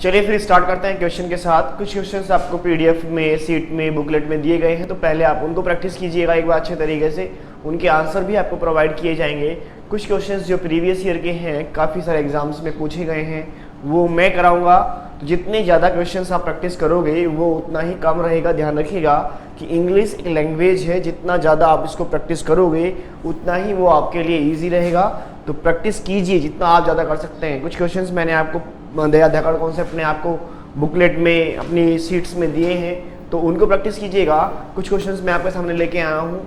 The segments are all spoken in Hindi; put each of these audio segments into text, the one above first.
चलिए फिर स्टार्ट करते हैं क्वेश्चन के साथ। कुछ क्वेश्चंस आपको पीडीएफ में, सीट में, बुकलेट में दिए गए हैं, तो पहले आप उनको प्रैक्टिस कीजिएगा एक बार अच्छे तरीके से। उनके आंसर भी आपको प्रोवाइड किए जाएंगे। कुछ क्वेश्चंस जो प्रीवियस ईयर के हैं, काफ़ी सारे एग्जाम्स में पूछे गए हैं, वो मैं कराऊंगा। तो जितने ज़्यादा क्वेश्चंस आप प्रैक्टिस करोगे वो उतना ही कम रहेगा। ध्यान रखिएगा कि इंग्लिश एक लैंग्वेज है, जितना ज़्यादा आप इसको प्रैक्टिस करोगे उतना ही वो आपके लिए ईजी रहेगा। तो प्रैक्टिस कीजिए जितना आप ज़्यादा कर सकते हैं। कुछ क्वेश्चंस मैंने आपको दया धाकड़ कॉन्सेप्ट ने आपको बुकलेट में अपनी सीट्स में दिए हैं, तो उनको प्रैक्टिस कीजिएगा। कुछ क्वेश्चंस मैं आपके सामने लेके आया हूँ।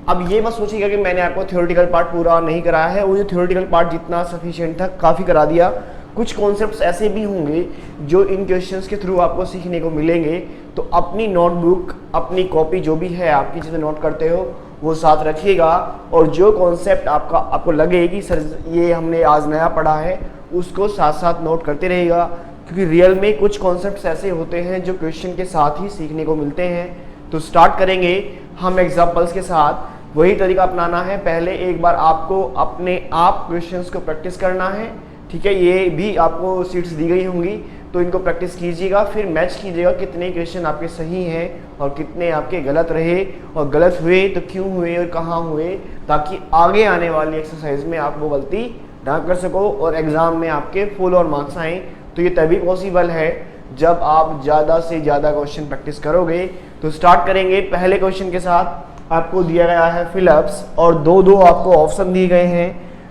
अब ये मत सोचिएगा कि मैंने आपको थ्योरेटिकल पार्ट पूरा नहीं कराया है। वो जो थ्योरेटिकल पार्ट जितना सफिशिएंट था काफ़ी करा दिया। कुछ कॉन्सेप्ट्स ऐसे भी होंगे जो इन क्वेश्चंस के थ्रू आपको सीखने को मिलेंगे। तो अपनी नोटबुक, अपनी कॉपी जो भी है आपकी जिसमें नोट करते हो वो साथ रखिएगा। और जो कॉन्सेप्ट आपको लगे कि सर ये हमने आज नया पढ़ा है, उसको साथ साथ नोट करते रहेगा। क्योंकि रियल में कुछ कॉन्सेप्ट्स ऐसे होते हैं जो क्वेश्चन के साथ ही सीखने को मिलते हैं। तो स्टार्ट करेंगे हम एग्जाम्पल्स के साथ। वही तरीका अपनाना है। पहले एक बार आपको अपने आप क्वेश्चंस को प्रैक्टिस करना है, ठीक है। ये भी आपको सीट्स दी गई होंगी, तो इनको प्रैक्टिस कीजिएगा। फिर मैच कीजिएगा कितने क्वेश्चन आपके सही हैं और कितने आपके गलत रहे, और गलत हुए तो क्यों हुए और कहाँ हुए, ताकि आगे आने वाली एक्सरसाइज में आप वो गलती ना कर सको और एग्जाम में आपके फुल और मार्क्स आएँ। तो ये तभी पॉसिबल है जब आप ज़्यादा से ज़्यादा क्वेश्चन प्रैक्टिस करोगे। तो स्टार्ट करेंगे पहले क्वेश्चन के साथ। आपको दिया गया है फिलअप्स और दो आपको ऑप्शन दिए गए हैं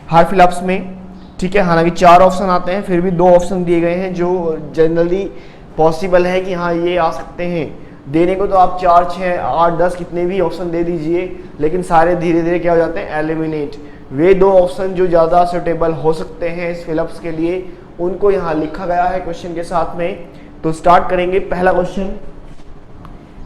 हर फिलअप्स में, ठीक है। हालांकि 4 ऑप्शन आते हैं, फिर भी 2 ऑप्शन दिए गए हैं जो जनरली पॉसिबल है कि हाँ ये आ सकते हैं। देने को तो आप 4, 6, 8, 10 कितने भी ऑप्शन दे दीजिए, लेकिन सारे धीरे धीरे क्या हो जाते हैं, एलिमिनेट। वे 2 ऑप्शन जो ज़्यादा सुटेबल हो सकते हैं इस फिलअप्स के लिए, उनको यहाँ लिखा गया है क्वेश्चन के साथ में। तो स्टार्ट करेंगे पहला question.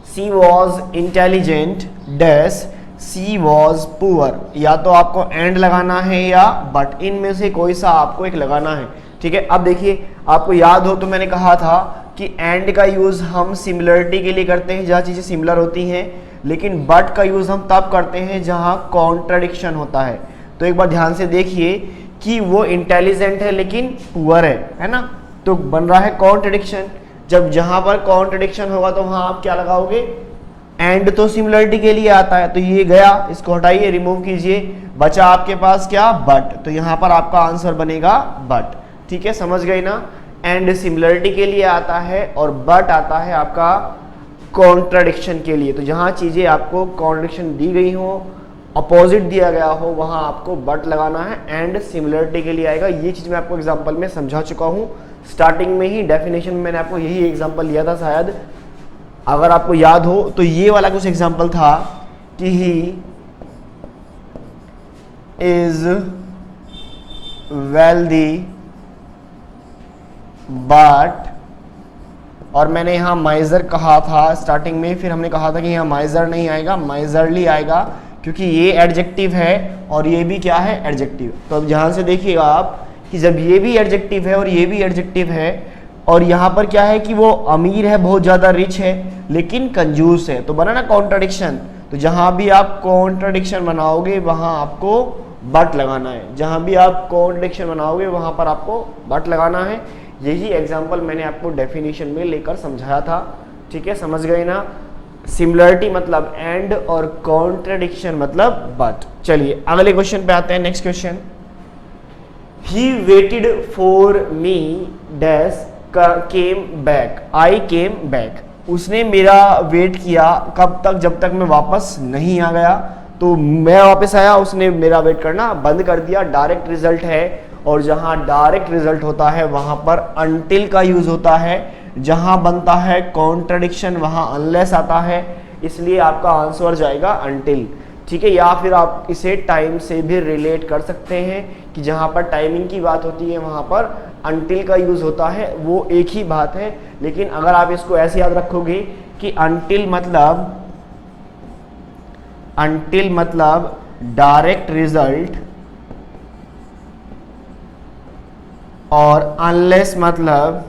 She was intelligent dash she was poor. या तो आपको एंड लगाना है या बट, इनमें से कोई सा आपको एक लगाना है, ठीक है। अब देखिए, आपको याद हो तो मैंने कहा था कि एंड का यूज हम सिमिलरिटी के लिए करते हैं जहाँ चीज़ें सिमिलर होती हैं, लेकिन बट का यूज हम तब करते हैं जहाँ कॉन्ट्रडिक्शन होता है। तो एक बार ध्यान से देखिए कि वो इंटेलिजेंट है लेकिन पुअर है ना, तो बन रहा है कॉन्ट्रडिक्शन। जब जहां पर कॉन्ट्रडिक्शन होगा तो वहां आप क्या लगाओगे, एंड तो सिमिलरिटी के लिए आता है, तो ये गया, इसको हटाइए, रिमूव कीजिए, बचा आपके पास क्या, बट। तो यहाँ पर आपका आंसर बनेगा बट, ठीक है। समझ गए ना, एंड सिमिलरिटी के लिए आता है और बट आता है आपका कॉन्ट्रडिक्शन के लिए। तो जहाँ चीजें आपको कॉन्ट्रडिक्शन दी गई हो, अपोजिट दिया गया हो, वहां आपको बट लगाना है, एंड सिमिलरिटी के लिए आएगा। ये चीज मैं आपको एग्जांपल में समझा चुका हूं। स्टार्टिंग में ही डेफिनेशन में मैंने आपको यही एग्जांपल लिया था शायद, अगर आपको याद हो तो। ये वाला कुछ एग्जांपल था कि ही इज वेल्दी बट, और मैंने यहां माइजर कहा था स्टार्टिंग में, फिर हमने कहा था कि यहाँ माइजर नहीं आएगा, माइजरली आएगा, क्योंकि ये एडजेक्टिव है और ये भी क्या है, एडजेक्टिव। तो अब ध्यान से देखिएगा आप कि जब ये भी एडजेक्टिव है और ये भी एडजेक्टिव है, और यहाँ पर क्या है कि वो अमीर है, बहुत ज़्यादा रिच है, लेकिन कंजूस है, तो बना ना कॉन्ट्रडिक्शन। तो जहाँ भी आप कॉन्ट्रडिक्शन बनाओगे वहाँ आपको बट लगाना है। जहाँ भी आप कॉन्ट्रडिक्शन बनाओगे वहाँ पर आपको बट लगाना है। यही एग्जाम्पल मैंने आपको डेफिनेशन में लेकर समझाया था, ठीक है। समझ गए ना, सिमिलरिटी मतलब एंड और कॉन्ट्रडिक्शन मतलब बट। चलिए अगले क्वेश्चन पे आते हैं। Next question, he waited for me dash came back, I came back. उसने मेरा वेट किया कब तक, जब तक मैं वापस नहीं आ गया। तो मैं वापस आया, उसने मेरा वेट करना बंद कर दिया। डायरेक्ट रिजल्ट है, और जहां डायरेक्ट रिजल्ट होता है वहां पर अनटिल का यूज होता है। जहां बनता है कॉन्ट्रडिक्शन वहां अनलेस आता है, इसलिए आपका आंसर जाएगा अनटिल, ठीक है। या फिर आप इसे टाइम से भी रिलेट कर सकते हैं कि जहां पर टाइमिंग की बात होती है वहां पर अनटिल का यूज होता है, वो एक ही बात है। लेकिन अगर आप इसको ऐसे याद रखोगे कि अनटिल मतलब डायरेक्ट रिजल्ट और अनलेस मतलब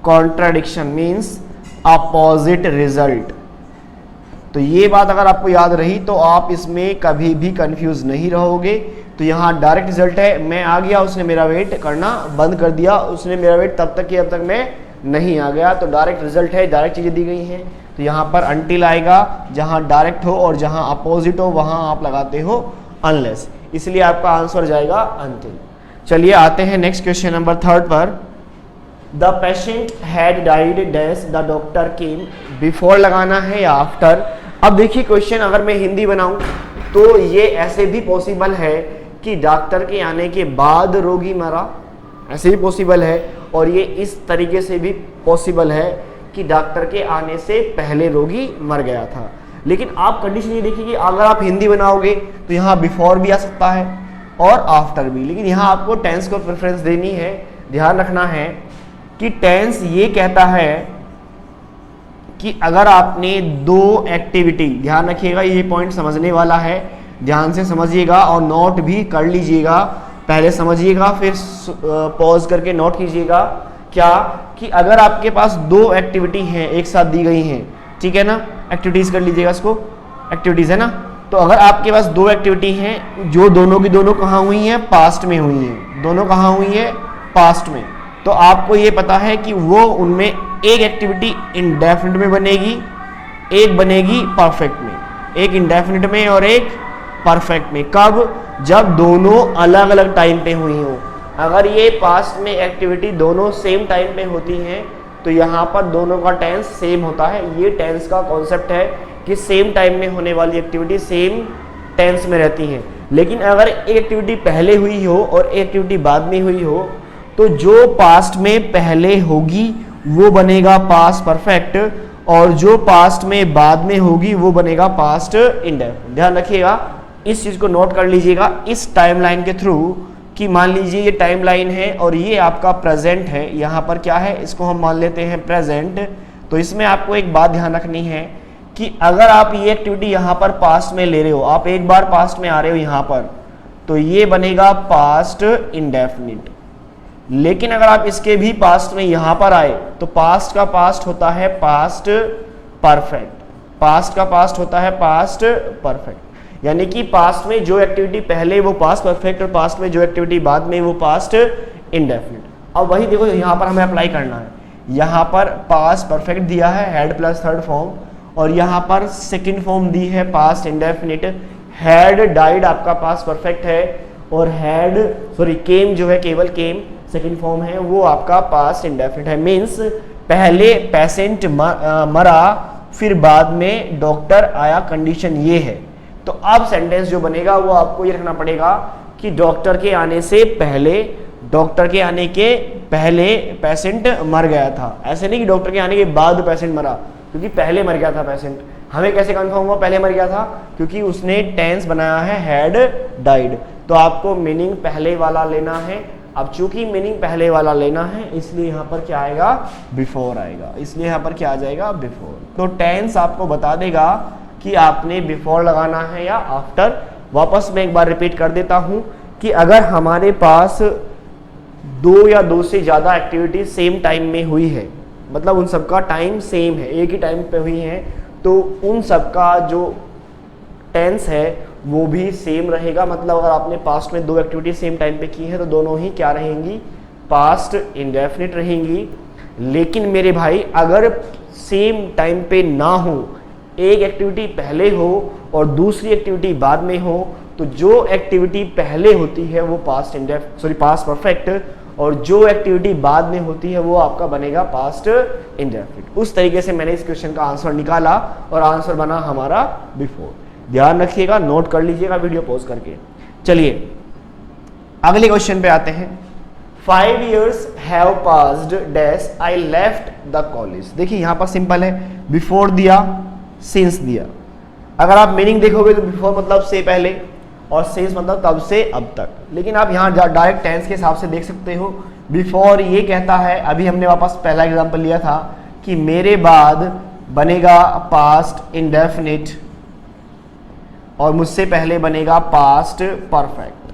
कॉन्ट्रडिक्शन मीन्स अपोजिट रिजल्ट। तो ये बात अगर आपको याद रही तो आप इसमें कभी भी कंफ्यूज नहीं रहोगे। तो यहाँ डायरेक्ट रिजल्ट है, मैं आ गया, उसने मेरा वेट करना बंद कर दिया, उसने मेरा वेट तब तक किया जब तक मैं नहीं आ गया, तो डायरेक्ट रिजल्ट है, डायरेक्ट चीज़ें दी गई हैं। तो यहाँ पर अनटिल आएगा, जहाँ डायरेक्ट हो और जहाँ अपोजिट हो वहाँ आप लगाते हो अनलेस, इसलिए आपका आंसर जाएगा अनटिल। चलिए आते हैं नेक्स्ट क्वेश्चन नंबर 3 पर। The patient had died dash the doctor came, before लगाना है या आफ्टर। अब देखिए क्वेश्चन अगर मैं हिंदी बनाऊं तो ये ऐसे भी पॉसिबल है कि डॉक्टर के आने के बाद रोगी मरा, ऐसे भी पॉसिबल है, और ये इस तरीके से भी पॉसिबल है कि डॉक्टर के आने से पहले रोगी मर गया था। लेकिन आप कंडीशन ये देखिए कि अगर आप हिंदी बनाओगे तो यहाँ बिफोर भी आ सकता है और आफ्टर भी, लेकिन यहाँ आपको टेंस को प्रेफरेंस देनी है। ध्यान रखना है कि टेंस ये कहता है कि अगर आपने दो एक्टिविटी, ध्यान रखिएगा ये पॉइंट समझने वाला है, ध्यान से समझिएगा और नोट भी कर लीजिएगा, पहले समझिएगा फिर पॉज करके नोट कीजिएगा। क्या कि अगर आपके पास दो एक्टिविटी हैं एक साथ दी गई हैं, ठीक है ना, एक्टिविटीज कर लीजिएगा इसको, एक्टिविटीज है ना, तो अगर आपके पास दो एक्टिविटी हैं जो दोनों की दोनों कहाँ हुई हैं, पास्ट में हुई हैं, दोनों कहाँ हुई है, पास्ट में, तो आपको ये पता है कि वो उनमें एक एक्टिविटी इंडेफिनिट में बनेगी, एक बनेगी परफेक्ट में, एक इंडेफिनिट में और एक परफेक्ट में। कब? जब दोनों अलग अलग टाइम पे हुई हो। अगर ये पास्ट में एक्टिविटी दोनों सेम टाइम पे होती हैं तो यहाँ पर दोनों का टेंस सेम होता है। ये टेंस का कॉन्सेप्ट है कि सेम टाइम में होने वाली एक्टिविटी सेम टेंस में रहती हैं। लेकिन अगर एक एक्टिविटी पहले हुई हो और एक एक्टिविटी बाद में हुई हो तो जो पास्ट में पहले होगी वो बनेगा पास्ट परफेक्ट और जो पास्ट में बाद में होगी वो बनेगा पास्ट इंडेफिनिट। ध्यान रखिएगा, इस चीज को नोट कर लीजिएगा इस टाइमलाइन के थ्रू कि मान लीजिए ये टाइमलाइन है और ये आपका प्रेजेंट है, यहाँ पर क्या है, इसको हम मान लेते हैं प्रेजेंट। तो इसमें आपको एक बात ध्यान रखनी है कि अगर आप ये एक्टिविटी यहाँ पर पास्ट में ले रहे हो, आप एक बार पास्ट में आ रहे हो यहाँ पर, तो ये बनेगा पास्ट इंडेफिनिट। लेकिन अगर आप इसके भी पास्ट में यहाँ पर आए तो पास्ट का पास्ट होता है पास्ट परफेक्ट, पास्ट का पास्ट होता है पास्ट परफेक्ट, यानी कि पास्ट में जो एक्टिविटी पहले वो पास्ट परफेक्ट और पास्ट में जो एक्टिविटी बाद में वो पास्ट इंडेफिनिट। अब वही देखो यहाँ पर हमें अप्लाई करना है, यहाँ पर पास्ट परफेक्ट दिया है हैड प्लस थर्ड फॉर्म और यहाँ पर सेकंड फॉर्म दी है पास्ट इंडेफिनिट। हैड डाइड आपका पास्ट परफेक्ट है और हैड केम जो है केवल केम सेकंड फॉर्म है वो आपका पास्ट इंडेफिनिट है। मीन्स पहले पेशेंट मरा फिर बाद में डॉक्टर आया, कंडीशन ये है। तो अब सेंटेंस जो बनेगा वो आपको ये रखना पड़ेगा कि डॉक्टर के आने से पहले, डॉक्टर के आने के पहले पेशेंट मर गया था। ऐसे नहीं कि डॉक्टर के आने के बाद पेशेंट मरा, क्योंकि पहले मर गया था पेशेंट। हमें कैसे कंफर्म हुआ पहले मर गया था? क्योंकि उसने टेंस बनाया है हैड डाइड। तो आपको मीनिंग पहले वाला लेना है। अब चूंकि मीनिंग पहले वाला लेना है इसलिए यहाँ पर क्या आएगा, बिफोर आएगा, इसलिए यहाँ पर क्या आ जाएगा, बिफोर। तो टेंस आपको बता देगा कि आपने बिफोर लगाना है या आफ्टर। वापस मैं एक बार रिपीट कर देता हूं कि अगर हमारे पास दो या दो से ज्यादा एक्टिविटी सेम टाइम में हुई है, मतलब उन सबका टाइम सेम है, एक ही टाइम पे हुई है, तो उन सबका जो टेंस है वो भी सेम रहेगा। मतलब अगर आपने पास्ट में दो एक्टिविटी सेम टाइम पे की है तो दोनों ही क्या रहेंगी, पास्ट इंडेफिनिट रहेंगी। लेकिन मेरे भाई अगर सेम टाइम पे ना हो, एक एक्टिविटी पहले हो और दूसरी एक्टिविटी बाद में हो, तो जो एक्टिविटी पहले होती है वो पास्ट पास्ट परफेक्ट और जो एक्टिविटी बाद में होती है वो आपका बनेगा पास्ट इंडेफिनिट। उस तरीके से मैंने इस क्वेश्चन का आंसर निकाला और आंसर बना हमारा बिफोर। ध्यान रखिएगा, नोट कर लीजिएगा वीडियो पॉज करके। चलिए अगले क्वेश्चन पे आते हैं। 5 years have passed dash I left the college। देखिए यहाँ पर सिंपल है, बिफोर दिया, सिंस दिया। अगर आप मीनिंग देखोगे तो बिफोर मतलब से पहले और सिंस मतलब तब से अब तक। लेकिन आप यहाँ डायरेक्ट टेंस के हिसाब से देख सकते हो। बिफोर ये कहता है, अभी हमने वापस पहला एग्जांपल लिया था कि मेरे बाद बनेगा पास्ट इंडेफिनिट और मुझसे पहले बनेगा पास्ट परफेक्ट।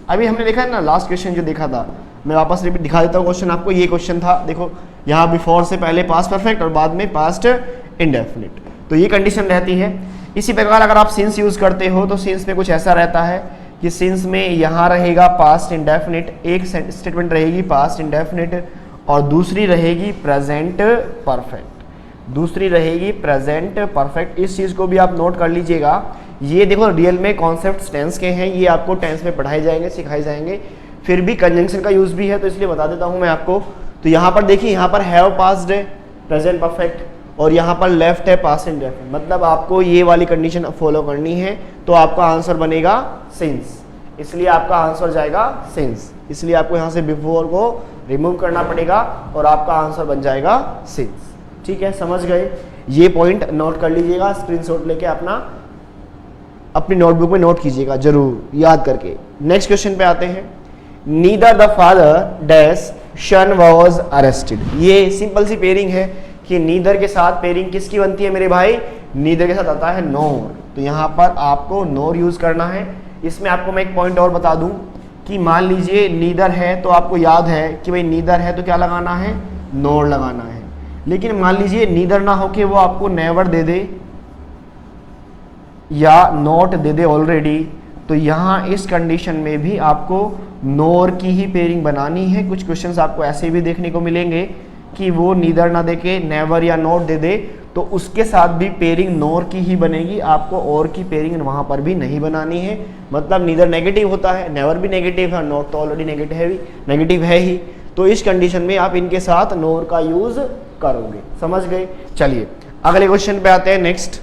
अभी हमने देखा है ना लास्ट क्वेश्चन जो देखा था, मैं वापस रिपीट दिखा देता हूँ क्वेश्चन आपको। ये क्वेश्चन था, देखो यहाँ बिफोर से पहले पास्ट परफेक्ट और बाद में पास्ट इंडेफिनिट, तो ये कंडीशन रहती है। इसी प्रकार अगर आप सिंस यूज करते हो तो सिंस में कुछ ऐसा रहता है कि सिंस में यहाँ रहेगा पास्ट इंडेफिनिट, एक स्टेटमेंट रहेगी पास्ट इंडेफिनिट और दूसरी रहेगी प्रेजेंट परफेक्ट, दूसरी रहेगी प्रेजेंट परफेक्ट। इस चीज़ को भी आप नोट कर लीजिएगा। ये देखो रियल में कॉन्सेप्ट टेंस के हैं, ये आपको टेंस में पढ़ाए जाएंगे, सिखाए जाएंगे, फिर भी कंजंक्शन का यूज भी है तो इसलिए बता देता हूँ मैं आपको। तो यहाँ पर देखिए, यहाँ पर हैव पास्ट है प्रेजेंट परफेक्ट और यहाँ पर लेफ्ट है पास्ट इंडेफिनिट, मतलब आपको ये वाली कंडीशन फॉलो करनी है तो आपका आंसर बनेगा सिंस, इसलिए आपका आंसर जाएगा सिंस, इसलिए आपको यहाँ से बिफोर को रिमूव करना पड़ेगा और आपका आंसर बन जाएगा सिंस। ठीक है, समझ गए? ये पॉइंट नोट कर लीजिएगा, स्क्रीनशॉट लेके अपनी नोटबुक में नोट कीजिएगा जरूर याद करके। नेक्स्ट क्वेश्चन पे आते हैं। Neither the father dash son was arrested. ये सिंपल सी पेयरिंग है कि नीदर के साथ पेयरिंग किसकी बनती है मेरे भाई? नीदर के साथ आता है नोर, तो यहाँ पर आपको नोर यूज करना है। इसमें आपको मैं एक पॉइंट और बता दूं कि मान लीजिए नीदर है तो आपको याद है कि भाई नीदर है तो क्या लगाना है? नोर लगाना है। लेकिन मान लीजिए नीदर ना होके वो आपको नेवर दे दे या नॉट दे दे ऑलरेडी, तो यहाँ इस कंडीशन में भी आपको नोर की ही पेयरिंग बनानी है। कुछ क्वेश्चंस आपको ऐसे भी देखने को मिलेंगे कि वो नीदर ना दे के नेवर या नॉट दे दे तो उसके साथ भी पेयरिंग नोर की ही बनेगी, आपको और की पेयरिंग वहाँ पर भी नहीं बनानी है। मतलब नीदर नेगेटिव होता है, नेवर भी नेगेटिव है, नॉट तो ऑलरेडी नेगेटिव है ही, तो इस कंडीशन में आप इनके साथ नोर का यूज करोगे। समझ गए? चलिए अगले क्वेश्चन पे आते हैं। Next,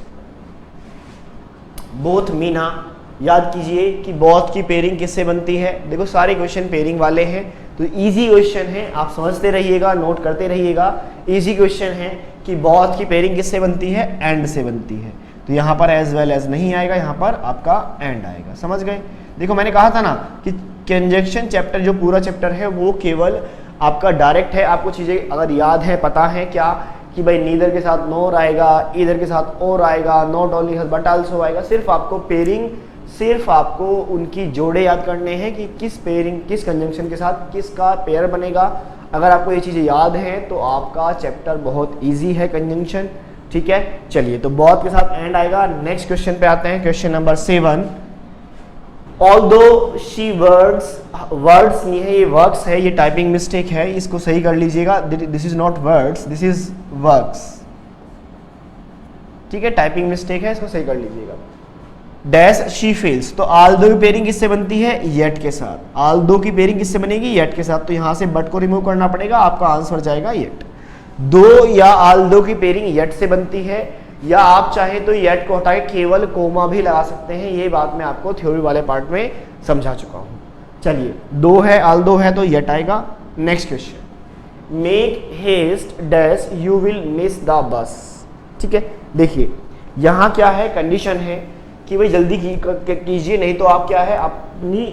both Meena. याद कीजिए कि बोथ की पेयरिंग किससे बनती है? देखो सारे क्वेश्चन पेयरिंग वाले हैं तो इजी क्वेश्चन है, आप समझते रहिएगा, नोट करते रहिएगा। इजी क्वेश्चन है कि बोथ की पेयरिंग किससे बनती है? एंड से बनती है, तो यहाँ पर एज वेल एज नहीं आएगा, यहाँ पर आपका एंड आएगा। समझ गए? देखो मैंने कहा था ना कि कंजंक्शन चैप्टर जो पूरा चैप्टर है वो केवल आपका डायरेक्ट है। आपको चीज़ें अगर याद है, पता है क्या कि भाई नीदर के साथ नोर आएगा, ईदर के साथ और आएगा, नॉट ओनली बट आल्सो आएगा, सिर्फ आपको पेयरिंग, सिर्फ आपको उनकी जोड़े याद करने हैं कि किस पेयरिंग, किस कंजंक्शन के साथ किसका पेयर बनेगा। अगर आपको ये चीज़ें याद हैं तो आपका चैप्टर बहुत इजी है कंजंक्शन। ठीक है, चलिए तो बोथ के साथ एंड आएगा। नेक्स्ट क्वेश्चन पे आते हैं, question number 7। Although she words नहीं है, ये वर्क्स है, ये टाइपिंग मिस्टेक है, इसको सही कर लीजिएगा। This is not words, this is works. ठीक है, टाइपिंग मिस्टेक है, इसको सही कर लीजिएगा। डैश शी फेल्स, तो आल्दो की पेयरिंग किससे बनती है? येट के साथ। आल्दो की पेयरिंग किससे बनेगी? येट के साथ, तो यहां से बट को रिमूव करना पड़ेगा, आपका आंसर जाएगा येट। दो या आल्दो की पेयरिंग येट से बनती है, या आप चाहे तो येट को हटा के केवल कोमा भी लगा सकते हैं। ये बात मैं आपको थ्योरी वाले पार्ट में समझा चुका हूं। चलिए, दो है, आल्दो है तो येट आएगा। Next question, make haste dash you will miss the bus. ठीक है, देखिए यहां क्या है, कंडीशन है कि भाई जल्दी कीजिए, नहीं तो आप क्या है, अपनी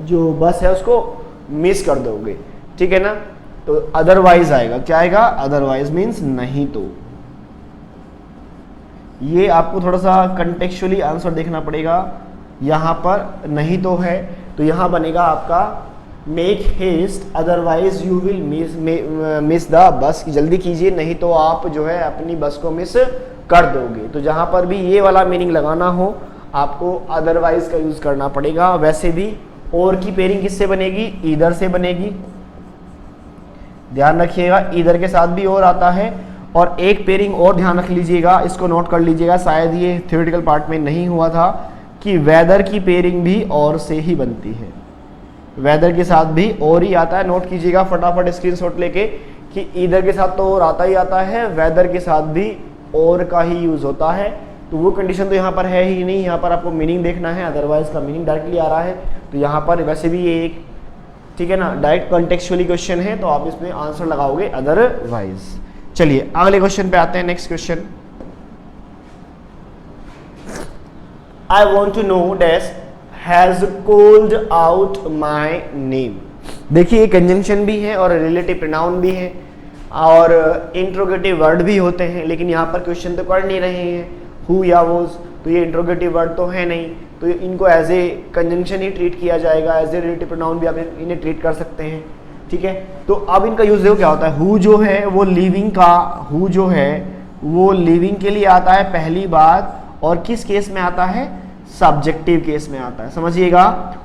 जो बस है उसको मिस कर दोगे। ठीक है ना, तो अदरवाइज आएगा, क्या आएगा? अदरवाइज मीन्स नहीं तो। ये आपको थोड़ा सा कंटेक्चुअली आंसर देखना पड़ेगा। यहाँ पर नहीं तो है तो यहाँ बनेगा आपका make haste otherwise you will miss the bus, की जल्दी कीजिए नहीं तो आप जो है अपनी बस को मिस कर दोगे। तो जहाँ पर भी ये वाला मीनिंग लगाना हो आपको अदरवाइज का यूज करना पड़ेगा। वैसे भी और की पेयरिंग किससे बनेगी? ईदर से बनेगी, ध्यान रखिएगा, ईदर के साथ भी और आता है। और एक पेयरिंग और ध्यान रख लीजिएगा, इसको नोट कर लीजिएगा, शायद ये थ्योरेटिकल पार्ट में नहीं हुआ था, कि वेदर की पेयरिंग भी और से ही बनती है। वेदर के साथ भी और ही आता है, नोट कीजिएगा फटाफट स्क्रीनशॉट लेके कि ईदर के साथ तो और आता ही आता है, वेदर के साथ भी और का ही यूज होता है। तो वो कंडीशन तो यहाँ पर है ही नहीं, यहाँ पर आपको मीनिंग देखना है, अदरवाइज का मीनिंग डायरेक्टली आ रहा है। तो यहाँ पर वैसे भी ये एक, ठीक है ना, डायरेक्ट कॉन्टेक्चुअली क्वेश्चन है तो आप इसमें आंसर लगाओगे अदरवाइज। चलिए अगले क्वेश्चन पे आते हैं। Next question, I want to know dash has called out my name. देखिए ये कंजंक्शन भी है और रिलेटिव प्रोनाउन भी है और इंट्रोगेटिव वर्ड भी होते हैं, लेकिन यहाँ पर क्वेश्चन तो कर नहीं रहे हैं हु या वोज, तो ये इंट्रोगेटिव वर्ड तो है नहीं, तो इनको एज ए कंजंक्शन ही ट्रीट किया जाएगा, एज ए रिलेटिव प्रोनाउन भी आप इन्हें ट्रीट कर सकते हैं। ठीक है, तो अब इनका यूज देखो क्या होता है। हु जो है वो लिविंग का, हु जो है वो लिविंग के लिए आता है पहली बात, और किस केस में आता है? सब्जेक्टिव केस में आता है, समझिएगा।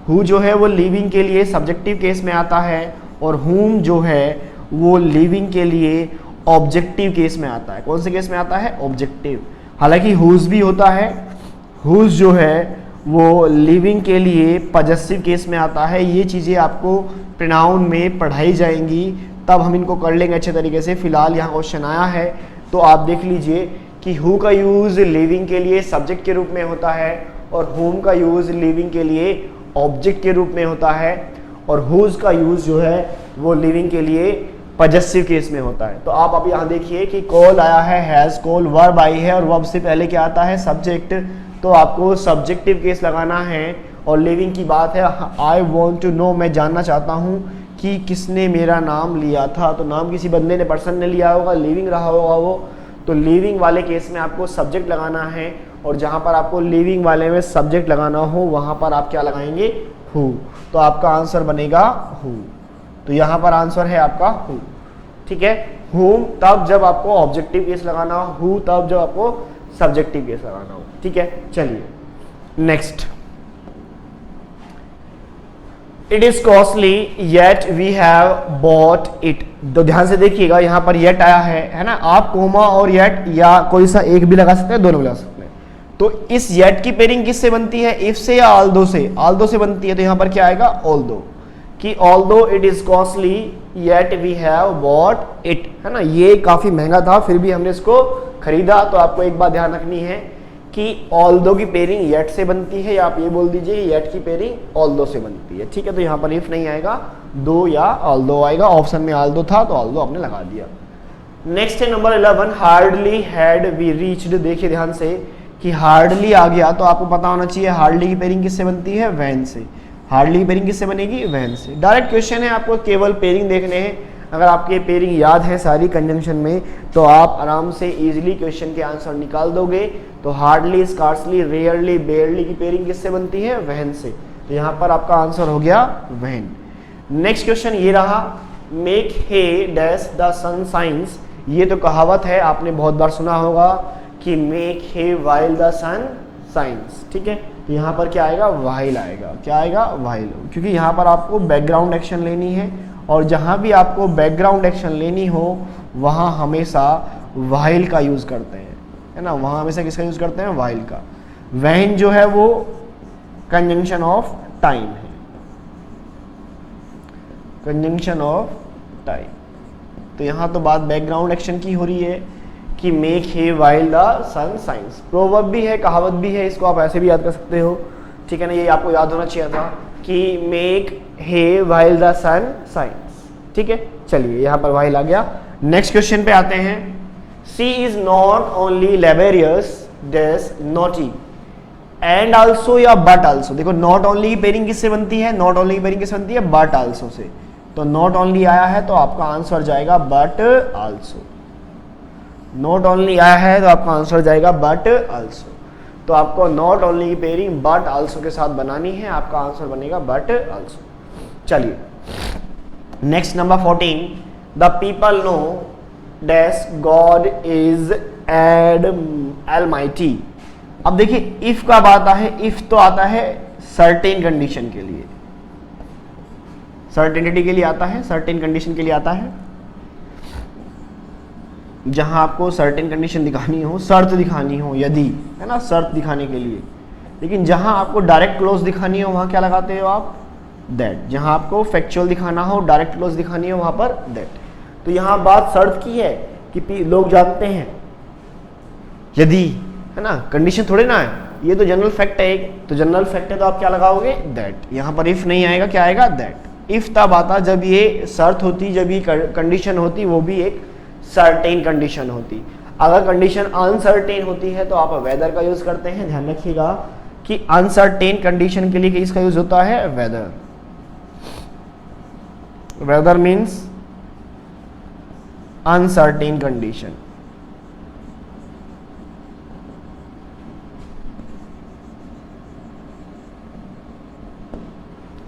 हु जो है वो लिविंग के लिए सब्जेक्टिव केस में आता है और हुम जो है वो लिविंग के लिए ऑब्जेक्टिव केस में आता है। कौन से केस में आता है? ऑब्जेक्टिव। हालांकि हुज भी होता है, हुज जो है वो लिविंग के लिए पजेसिव केस में आता है। ये चीज़ें आपको प्रोनाउन में पढ़ाई जाएंगी, तब हम इनको कर लेंगे अच्छे तरीके से। फिलहाल यहाँ क्वेश्चन आया है तो आप देख लीजिए कि हु का यूज़ लिविंग के लिए सब्जेक्ट के रूप में होता है और हुम का यूज़ लिविंग के लिए ऑब्जेक्ट के रूप में होता है, और हुज का यूज़ जो है वो लिविंग के लिए पजेसिव केस में होता है। तो आप अब यहाँ देखिए कि कॉल आया है, हैज़ कॉल, वर्ब आई है और वर्ब से पहले क्या आता है? सब्जेक्ट। तो आपको सब्जेक्टिव केस लगाना है और लिविंग की बात है। आई वॉन्ट टू नो, मैं जानना चाहता हूँ कि किसने मेरा नाम लिया था। तो नाम किसी बंदे ने, पर्सन ने लिया होगा, लिविंग रहा होगा वो। तो लिविंग वाले केस में आपको सब्जेक्ट लगाना है और जहाँ पर आपको लिविंग वाले में सब्जेक्ट लगाना हो वहाँ पर आप क्या लगाएंगे? हु। तो आपका आंसर बनेगा हु। तो यहाँ पर आंसर है आपका हु, ठीक है। हुम तब जब आपको ऑब्जेक्टिव केस लगाना हो, हु तब जब आपको सब्जेक्टिव केस लगाना हो, ठीक है। चलिए next, it is costly yet we have bought it. तो ध्यान से देखिएगा, यहाँ पर येट आया है ना। आप कोमा और येट या कोई सा एक भी लगा सकते हैं, दोनों भी लगा सकते हैं। तो इस येट की पेयरिंग किससे बनती है? इफ से या ऑल्दो से? ऑल्दो से बनती है। तो यहाँ पर क्या आएगा? ऑल्दो, कि although it is costly yet we have bought it, है ना। ये काफी महंगा था फिर भी हमने इसको खरीदा। तो आपको एक बात ध्यान रखनी है कि ऑल्दो की पेयरिंग येट से बनती है, या आप ये बोल दीजिए येट की पेयरिंग ऑल्दो से बनती है, ठीक है। तो यहाँ पर इफ नहीं आएगा, दो या ऑल्दो आएगा। ऑप्शन में ऑल्दो था तो ऑल्दो आपने लगा दिया। नेक्स्ट है number 11, hardly had we reached. देखिए ध्यान से कि हार्डली आ गया तो आपको पता होना चाहिए हार्डली की पेयरिंग किससे बनती है? वैन से। हार्डली की पेयरिंग किससे बनेगी? वैन से। डायरेक्ट क्वेश्चन है, आपको केवल पेयरिंग देखने हैं। अगर आपके पेयरिंग याद है सारी कंजंक्शन में तो आप आराम से इजीली क्वेश्चन के आंसर निकाल दोगे। तो हार्डली, स्कार्सली, रेयरली, बेयरली की पेयरिंग किससे बनती है? वैन से। तो यहाँ पर आपका आंसर हो गया वैन। नेक्स्ट क्वेश्चन ये रहा, make hay dash the sun shines. ये तो कहावत है, आपने बहुत बार सुना होगा कि make hay while the sun shines, ठीक है। तो यहाँ पर क्या आएगा? व्हाइल आएगा। क्या आएगा? व्हाइल, क्योंकि यहाँ पर आपको बैकग्राउंड एक्शन लेनी है और जहाँ भी आपको बैकग्राउंड एक्शन लेनी हो वहाँ हमेशा व्हाइल का यूज़ करते हैं, है ना। वहाँ हमेशा किसका यूज़ करते हैं? व्हाइल का। व्हेन जो है वो कंजंक्शन ऑफ टाइम है, कंजंक्शन ऑफ टाइम। तो यहाँ तो बात बैकग्राउंड एक्शन की हो रही है कि make hay while the sun shines. Proverb भी है, कहावत भी है, इसको आप ऐसे भी याद कर सकते हो, ठीक है ना। ये आपको याद होना चाहिए था कि make hay while the sun shines, ठीक है। चलिए यहाँ पर व्हाइल आ गया। नेक्स्ट क्वेश्चन पे आते हैं, she is not only laborious dash naughty and also या बट आल्सो। देखो नॉट ओनली की पेयरिंग किससे बनती है? नॉट ओनली की पेयरिंग किससे बनती है? But also say. तो नॉट ओनली आया है तो आपका आंसर जाएगा बट आल्सो। नॉट ओनली आया है तो आपका आंसर जाएगा बट आल्सो। तो आपको नॉट ओनली की पेयरिंग बट आल्सो के साथ बनानी है, आपका आंसर बनेगा बट आल्सो। चलिए next number 14, the people know dash God is almighty. अब देखिए इफ का बात है, इफ तो आता है सर्टेन कंडीशन के लिए, सर्टेनिटी के लिए आता है, सर्टेन कंडीशन के लिए आता है, जहां आपको सर्टेन कंडीशन दिखानी हो, शर्त दिखानी हो, यदि, है ना, शर्त दिखाने के लिए। लेकिन जहां आपको डायरेक्ट क्लोज दिखानी हो वहां क्या लगाते हो आप? दैट। जहां आपको फैक्चुअल दिखाना हो, डायरेक्ट क्लोज दिखानी हो वहां पर दैट। तो यहां बात शर्त की है कि लोग जानते हैं यदि, है ना, कंडीशन थोड़े ना है, ये तो जनरल फैक्ट है एक। तो जनरल फैक्ट है तो आप क्या लगाओगे? दैट। यहां पर इफ नहीं आएगा, क्या आएगा? दैट। इफ तब आता जब ये शर्त होती, जब ये कंडीशन होती, वो भी एक सर्टेन कंडीशन होती। अगर कंडीशन अनसर्टेन होती है तो आप वेदर का यूज करते हैं। ध्यान रखिएगा कि अनसर्टेन कंडीशन के लिए किसका यूज होता है? Whether. Whether means uncertain condition.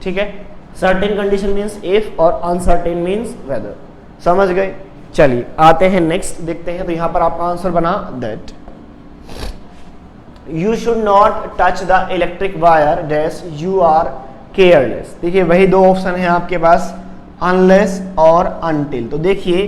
ठीक है, सर्टेन कंडीशन मीन्स इफ और अनसर्टेन मीन्स वेदर। समझ गए? चलिए आते हैं नेक्स्ट, देखते हैं। तो यहां पर आपका आंसर बना that. You should not touch the electric wire dash you are careless. देखिए वही दो ऑप्शन है आपके पास, अनलेस और अनटिल। तो देखिए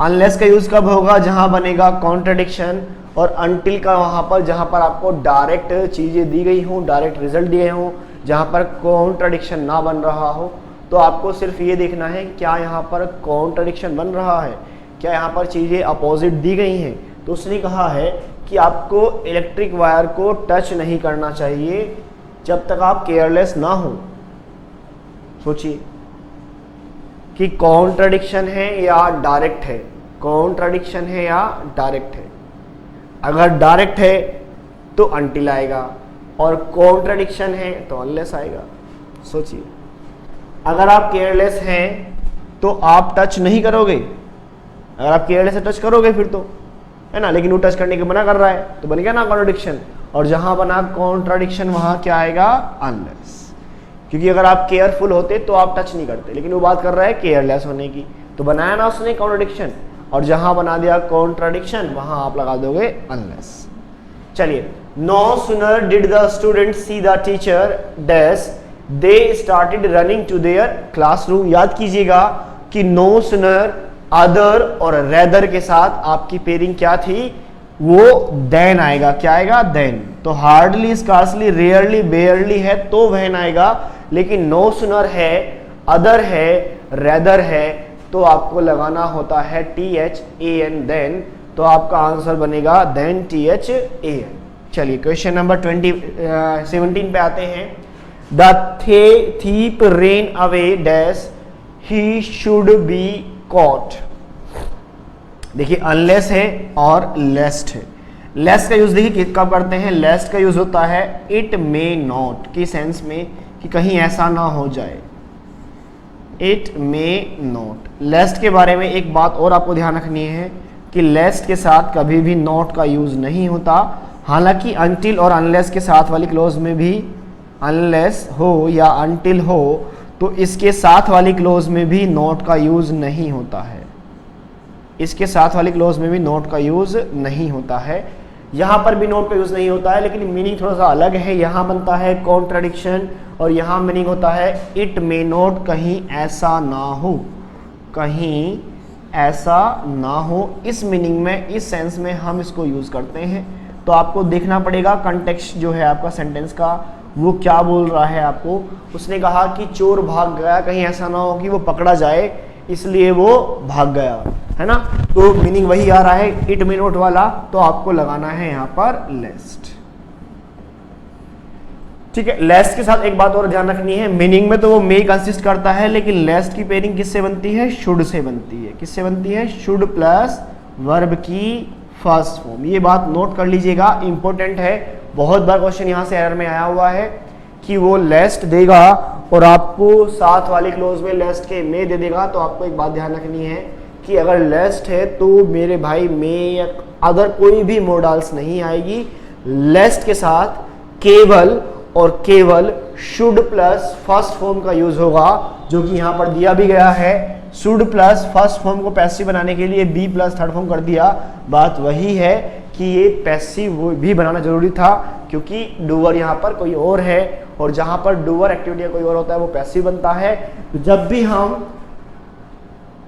अनलेस का यूज कब होगा, जहां बनेगा कॉन्ट्रडिक्शन, और अनटिल का वहां पर जहां पर आपको डायरेक्ट चीजें दी गई हों, डायरेक्ट रिजल्ट दिए हों, जहां पर कॉन्ट्रडिक्शन ना बन रहा हो। तो आपको सिर्फ ये देखना है क्या यहाँ पर कॉन्ट्रडिक्शन बन रहा है, क्या यहाँ पर चीजें अपोजिट दी गई हैं। तो उसने कहा है कि आपको इलेक्ट्रिक वायर को टच नहीं करना चाहिए जब तक आप केयरलेस ना हो। सोचिए कि कॉन्ट्रडिक्शन है या डायरेक्ट है, कॉन्ट्रडिक्शन है या डायरेक्ट है। अगर डायरेक्ट है तो अनटिल आएगा, और कॉन्ट्रडिक्शन है तो अनलेस आएगा। सोचिए अगर आप केयरलेस हैं तो आप टच नहीं करोगे, अगर आप केयरलेस से टच करोगे फिर तो है ना, लेकिन वो टच करने के मना कर रहा है तो बन गया ना कॉन्ट्रडिक्शन, और जहां बना कॉन्ट्रडिक्शन वहां क्या आएगा, अनलेस। क्योंकि अगर आप केयरफुल होते तो आप टच नहीं करते, लेकिन वो बात कर रहा है केयरलेस होने की, तो बनाया ना उसने कॉन्ट्रडिक्शन, और जहां बना दिया कॉन्ट्रडिक्शन वहां आप लगा दोगे अनलेस। चलिए, no sooner did the student see the teacher dash they started running to their classroom. याद कीजिएगा कि नो सूनर, अदर और रेदर के साथ आपकी पेयरिंग क्या थी, वो देन आएगा। क्या आएगा, देन। तो हार्डली, स्कार्सली, रेयरली, बेयरली है तो वहन आएगा, लेकिन नो सूनर है, अदर है, रेदर है, तो आपको लगाना होता है THAN देन। तो आपका आंसर बनेगा देन THAN। चलिए क्वेश्चन नंबर 17 पे आते हैं। The thief ran away dash he should be caught। देखिए अनलेस है और लेस्ट है। लेस्ट का यूज देखिए कब करते हैं, लेस्ट का यूज होता है इट मे नॉट की सेंस में कि कहीं ऐसा ना हो जाए, इट मे नॉट। लेस्ट के बारे में एक बात और आपको ध्यान रखनी है कि लेस्ट के साथ कभी भी नॉट का यूज नहीं होता। हालांकि अनटिल और अनलेस के साथ वाली क्लोज में भी अनलेस हो या अनटिल हो तो इसके साथ वाली क्लोज में भी नॉट का यूज नहीं होता है, इसके साथ वाली क्लोज में भी नॉट का यूज नहीं होता है। यहां पर भी नॉट का यूज नहीं होता है, लेकिन मीनिंग थोड़ा सा अलग है। यहां बनता है कॉन्ट्रडिक्शन और यहां मीनिंग होता है इट मे नॉट, कहीं ऐसा ना हो, कहीं ऐसा ना हो। इस मीनिंग में, इस सेंस में हम इसको यूज करते हैं। तो आपको देखना पड़ेगा कंटेक्स्ट जो है आपका सेंटेंस का, वो क्या बोल रहा है आपको। उसने कहा कि चोर भाग गया, कहीं ऐसा ना हो कि वो पकड़ा जाए इसलिए वो भाग गया, है ना। तो मीनिंग वही आ रहा है इट मे नॉट वाला, तो आपको लगाना है यहां पर लेस्ट। ठीक है, लेस्ट के साथ एक बात और ध्यान रखनी है, मीनिंग में तो वो मे कंसिस्ट करता है, लेकिन लेस्ट की पेयरिंग किससे बनती है, शुड से बनती है। किससे बनती है, शुड प्लस वर्ब की फर्स्ट फॉर्म। ये बात नोट कर लीजिएगा, इंपॉर्टेंट है। बहुत बार क्वेश्चन यहां से एरर में आया हुआ है कि वो लेस्ट देगा और आपको साथ वाली क्लोज में लेस्ट के मे दे देगा। तो आपको एक बात ध्यान रखनी है कि अगर लेस्ट है तो मेरे भाई मे या अदर कोई भी मोडाल्स नहीं आएगी। लेस्ट के साथ केवल और केवल शुड प्लस फर्स्ट फॉर्म का यूज होगा, जो कि यहां पर दिया भी गया है। शुड प्लस फर्स्ट फॉर्म को पैसिव बनाने के लिए बी प्लस थर्ड फॉर्म कर दिया। बात वही है कि ये पैसिव भी बनाना जरूरी था, क्योंकि डूअर यहाँ पर कोई और है, और जहां पर डूअर एक्टिविटी कोई और होता है वो पैसिव बनता है। तो जब भी हम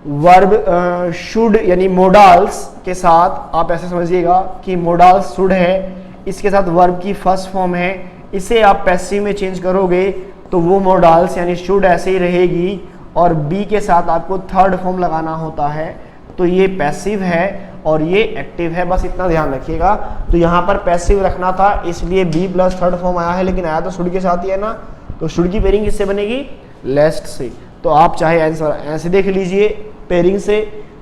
वर्ब शुड यानी मोडाल्स के साथ, आप ऐसे समझिएगा कि मोडाल्स शुड है, इसके साथ वर्ब की फर्स्ट फॉर्म है, इसे आप पैसिव में चेंज करोगे तो वो मोडाल्स यानी शुड ऐसे ही रहेगी, और बी के साथ आपको थर्ड फॉर्म लगाना होता है। तो ये पैसिव है और ये एक्टिव है, बस इतना ध्यान रखिएगा। तो यहाँ पर पैसिव रखना था, इसलिए बी प्लस थर्ड फॉर्म आया है, लेकिन आया तो शुड के साथ ही है ना। तो शुड की पेयरिंग किससे बनेगी, लेस्ट से। तो आप चाहे आंसर ऐसे देख लीजिए पेयरिंग से,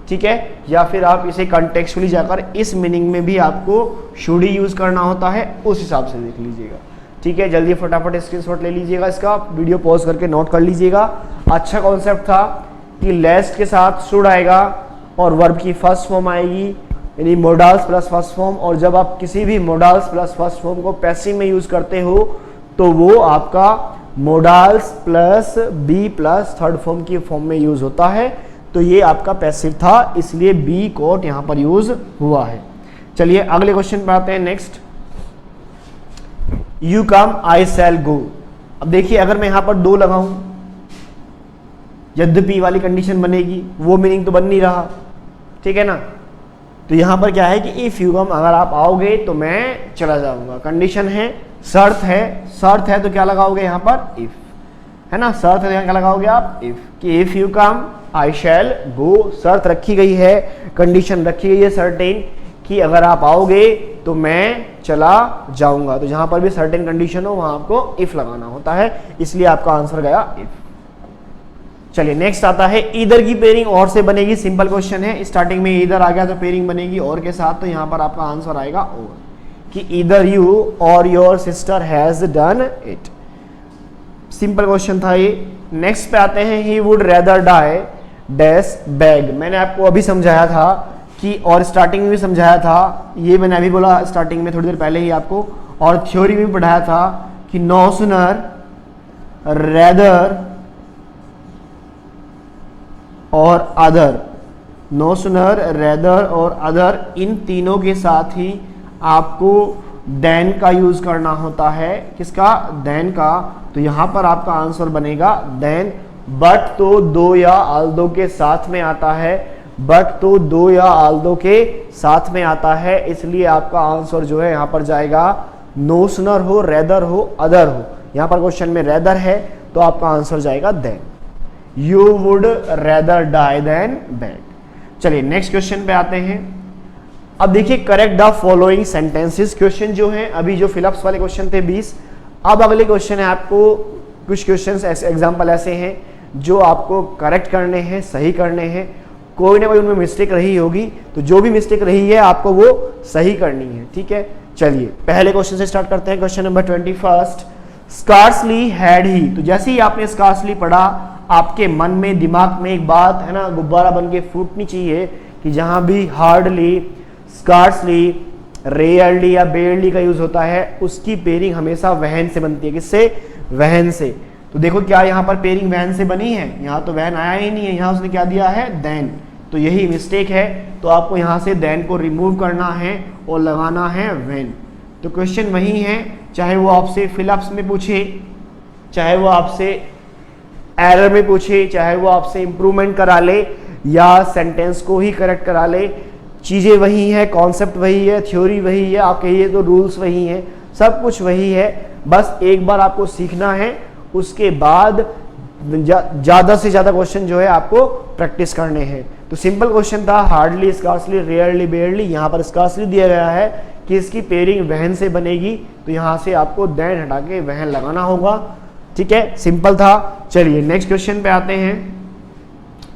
ठीक है, या फिर आप इसे कॉन्टेक्चुअली जाकर इस मीनिंग में भी आपको शुड ही यूज करना होता है, उस हिसाब से देख लीजिएगा। ठीक है, जल्दी फटाफट स्क्रीनशॉट ले लीजिएगा इसका, वीडियो पॉज करके नोट कर लीजिएगा। अच्छा कॉन्सेप्ट था कि लेस्ट के साथ शुड आएगा और वर्ब की फर्स्ट फॉर्म आएगी, यानी मोडाल्स प्लस फर्स्ट फॉर्म। और जब आप किसी भी मोडाल्स प्लस फर्स्ट फॉर्म को पैसिव में यूज करते हो तो वो आपका modals plus be plus third form की फॉर्म में यूज होता है। तो ये आपका पैसिव था, इसलिए बी कोट यहाँ पर यूज हुआ है। चलिए अगले क्वेश्चन पे आते हैं। नेक्स्ट यू कम आई शैल गो। अब देखिए अगर मैं यहां पर दो लगाऊं, यद्यपि वाली कंडीशन बनेगी, वो मीनिंग तो बन नहीं रहा, ठीक है ना। तो यहां पर क्या है कि इफ यू कम, अगर आप आओगे तो मैं चला जाऊंगा। कंडीशन है, शर्त है तो क्या लगाओगे यहां पर, इफ, है ना। शर्त है, क्या लगाओगे आप, इफ, कि इफ यू कम आई शैल गो। शर्त रखी गई है, कंडीशन रखी गई है सर्टेन, कि अगर आप आओगे तो मैं चला जाऊंगा। तो जहां पर भी सर्टेन कंडीशन हो वहां आपको इफ लगाना होता है, इसलिए आपका आंसर गया इफ। चलिए नेक्स्ट आता है, ईदर की पेयरिंग और से बनेगी। सिंपल क्वेश्चन है, स्टार्टिंग में ईदर आ गया तो पेयरिंग बनेगी और के साथ, तो यहां पर आपका आंसर आएगा और, कि either you or your sister has done it. Simple question था ये। नेक्स्ट पे आते हैं, he would rather die dash beg. मैंने आपको अभी समझाया था कि, और स्टार्टिंग में भी समझाया था, ये मैंने अभी बोला स्टार्टिंग में थोड़ी देर पहले ही आपको, और थ्योरी में भी पढ़ाया था कि नो सुनर रेदर और अदर, नो सुनर रेदर और अदर, इन तीनों के साथ ही आपको देन का यूज करना होता है। किसका, देन का। तो यहां पर आपका आंसर बनेगा देन। बट तो दो या आल्दो के साथ में आता है, बट तो दो या आल्दो के साथ में आता है, इसलिए आपका आंसर जो है यहां पर जाएगा नो सुनर हो, रेदर हो, अदर हो। यहां पर क्वेश्चन में रेदर है तो आपका आंसर जाएगा than. You would rather die than beg. चलिए नेक्स्ट क्वेश्चन पे आते हैं। अब देखिए, correct the following sentences. Question जो है अभी जो फिलअप्स वाले क्वेश्चन थे 20, अब अगले क्वेश्चन है आपको, कुछ क्वेश्चंस एग्जांपल ऐसे हैं जो आपको करेक्ट करने हैं, सही करने हैं। कोई ना कोई उनमें मिस्टेक रही होगी, तो जो भी मिस्टेक रही है आपको वो सही करनी है, ठीक है। चलिए पहले क्वेश्चन से स्टार्ट करते हैं। Question number 21, scarcely had he. तो जैसे ही आपने स्कार्सली पढ़ा, आपके मन में, दिमाग में एक बात है ना, गुब्बारा बन के फूटनी चाहिए कि जहां भी हार्डली, स्कार्सली, रेयरली या बेयरली का यूज होता है, उसकी पेयरिंग हमेशा वहन से बनती है। किससे, वहन से। तो देखो क्या यहाँ पर पेयरिंग वहन से बनी है, यहाँ तो वहन आया ही नहीं है, यहाँ उसने क्या दिया है, देन। तो यही मिस्टेक है, तो आपको यहाँ से देन को रिमूव करना है और लगाना है व्हेन। तो क्वेश्चन वही है, चाहे वो आपसे फिलअप्स में पूछे, चाहे वो आपसे एरर में पूछे, चाहे वो आपसे इंप्रूवमेंट करा ले या सेंटेंस को ही करेक्ट करा ले, चीज़ें वही है, कॉन्सेप्ट वही है, थ्योरी वही है, आप कहिए तो रूल्स वही हैं, सब कुछ वही है। बस एक बार आपको सीखना है, उसके बाद ज़्यादा से ज़्यादा क्वेश्चन जो है आपको प्रैक्टिस करने हैं। तो सिंपल क्वेश्चन था, हार्डली, स्कार्सली, रेयरली, बेयरली। यहाँ पर स्कार्सली दिया गया है कि इसकी पेयरिंग वहन से बनेगी, तो यहाँ से आपको देन हटा के वहन लगाना होगा, ठीक है। सिंपल था। चलिए नेक्स्ट क्वेश्चन पे आते हैं।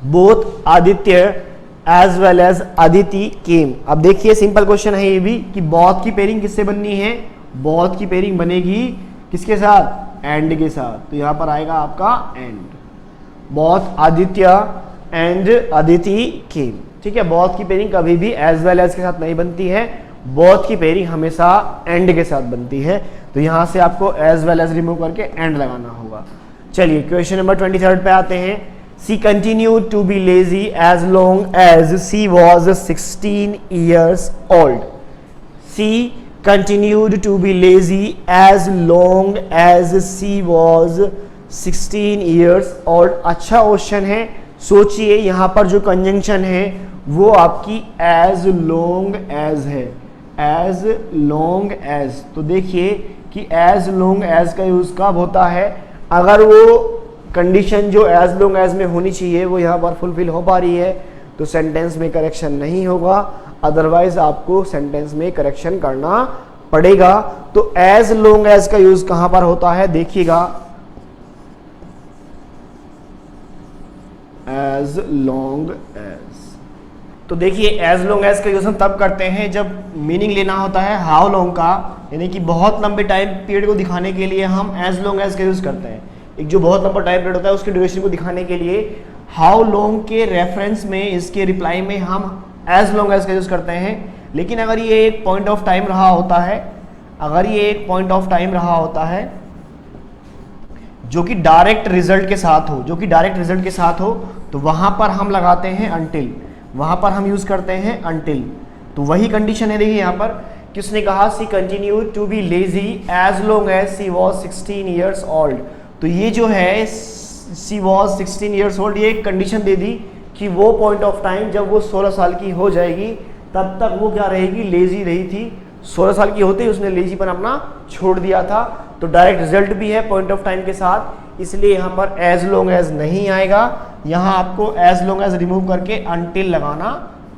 Both Aditya as well as Aditi came. अब देखिए सिंपल क्वेश्चन है ये भी, कि बोथ की पेयरिंग किससे बननी है, बोथ की पेयरिंग बनेगी किसके साथ, एंड के साथ। तो यहां पर आएगा आपका and, both Aditya and Aditi came, ठीक है। बोथ की पेयरिंग कभी भी एज वेल एज के साथ नहीं बनती है, बोथ की पेयरिंग हमेशा एंड के साथ बनती है। तो यहां से आपको एज वेल एज रिमूव करके एंड लगाना होगा। चलिए क्वेश्चन नंबर 23 पे आते हैं। She continued to be lazy as long as she was 16 years old. She continued to be lazy as long as she was 16 years old. अच्छा क्वेश्चन है, सोचिए यहाँ पर जो कंजंक्शन है वो आपकी as long as है, as long as। तो देखिए कि as long as का यूज कब होता है, अगर वो कंडीशन जो एज लॉन्ग एज में होनी चाहिए वो यहाँ पर फुलफिल हो पा रही है तो सेंटेंस में करेक्शन नहीं होगा, अदरवाइज आपको सेंटेंस में करेक्शन करना पड़ेगा। तो एज लॉन्ग एज का यूज कहां पर होता है, देखिएगा, एज लॉन्ग एज। तो देखिए एज लॉन्ग एज का यूज हम तब करते हैं जब मीनिंग लेना होता है हाउ लॉन्ग का, यानी कि बहुत लंबे टाइम पीरियड को दिखाने के लिए हम एज लॉन्ग एज का यूज करते हैं। एक जो बहुत लंबा टाइम पीरियड होता है उसकी ड्यूरेशन को दिखाने के लिए हाउ लॉन्ग के रेफरेंस में, इसके रिप्लाई में हम एज लॉन्ग एज का यूज करते हैं। लेकिन अगर ये एक पॉइंट ऑफ टाइम रहा होता है, अगर ये एक पॉइंट ऑफ टाइम रहा होता है जो कि डायरेक्ट रिजल्ट के साथ हो, जो कि डायरेक्ट रिजल्ट के साथ हो, तो वहां पर हम लगाते हैं अनटिल, वहां पर हम यूज करते हैं अनटिल। तो वही कंडीशन है देखिए यहाँ पर कि उसने कहा she continue to be lazy as long as she was 16 years old. तो ये जो है सी वॉज 16 ईयर्स ओल्ड, ये एक कंडीशन दे दी कि वो पॉइंट ऑफ टाइम जब वो 16 साल की हो जाएगी तब तक वो क्या रहेगी, लेजी रही थी। 16 साल की होते ही उसने लेजीपन अपना छोड़ दिया था। तो डायरेक्ट रिजल्ट भी है पॉइंट ऑफ टाइम के साथ, इसलिए यहाँ पर एज लॉन्ग एज नहीं आएगा, यहाँ आपको एज लॉन्ग एज रिमूव करके अनटिल लगाना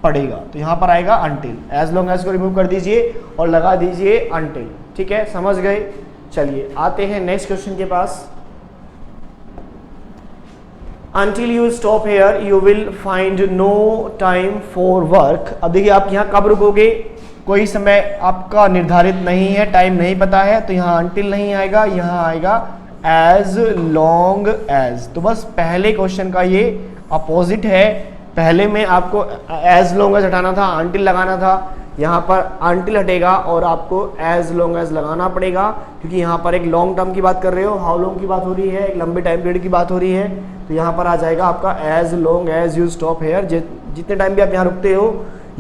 पड़ेगा। तो यहाँ पर आएगा अनटिल, एज लॉन्ग एज को रिमूव कर दीजिए और लगा दीजिए अनटिल। ठीक है, समझ गए। चलिए आते हैं नेक्स्ट क्वेश्चन के पास। Until you stop here, you will find no time for work। अब देखिए आप यहाँ कब रुकोगे, कोई समय आपका निर्धारित नहीं है, टाइम नहीं पता है, तो यहाँ until नहीं आएगा, यहाँ आएगा as long as। तो बस पहले क्वेश्चन का ये अपोजिट है, पहले में आपको as long as हटाना था, until लगाना था, यहाँ पर until हटेगा और आपको as long as लगाना पड़ेगा, क्योंकि यहाँ पर एक लॉन्ग टर्म की बात कर रहे हो, हाउ लॉन्ग की बात हो रही है, एक लंबे टाइम पीरियड की बात हो रही है। तो यहाँ पर आ जाएगा आपका as long as you stop here। जितने टाइम भी आप यहाँ रुकते हो,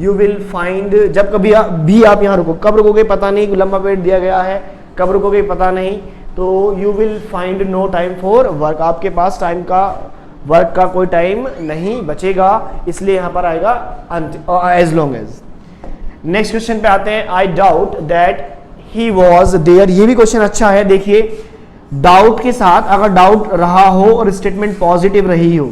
you will find, जब कभी भी आप यहाँ रुको, कब रुकोगे पता नहीं, लंबा पीरियड दिया गया है, कब रुकोगे पता नहीं, तो you will find no time for work, आपके पास टाइम का, वर्क का कोई टाइम नहीं बचेगा, इसलिए यहाँ पर आएगा as long as। Next question पे आते हैं। I doubt that he was there. ये भी क्वेश्चन अच्छा है, देखिए डाउट के साथ अगर डाउट रहा हो और स्टेटमेंट पॉजिटिव रही हो,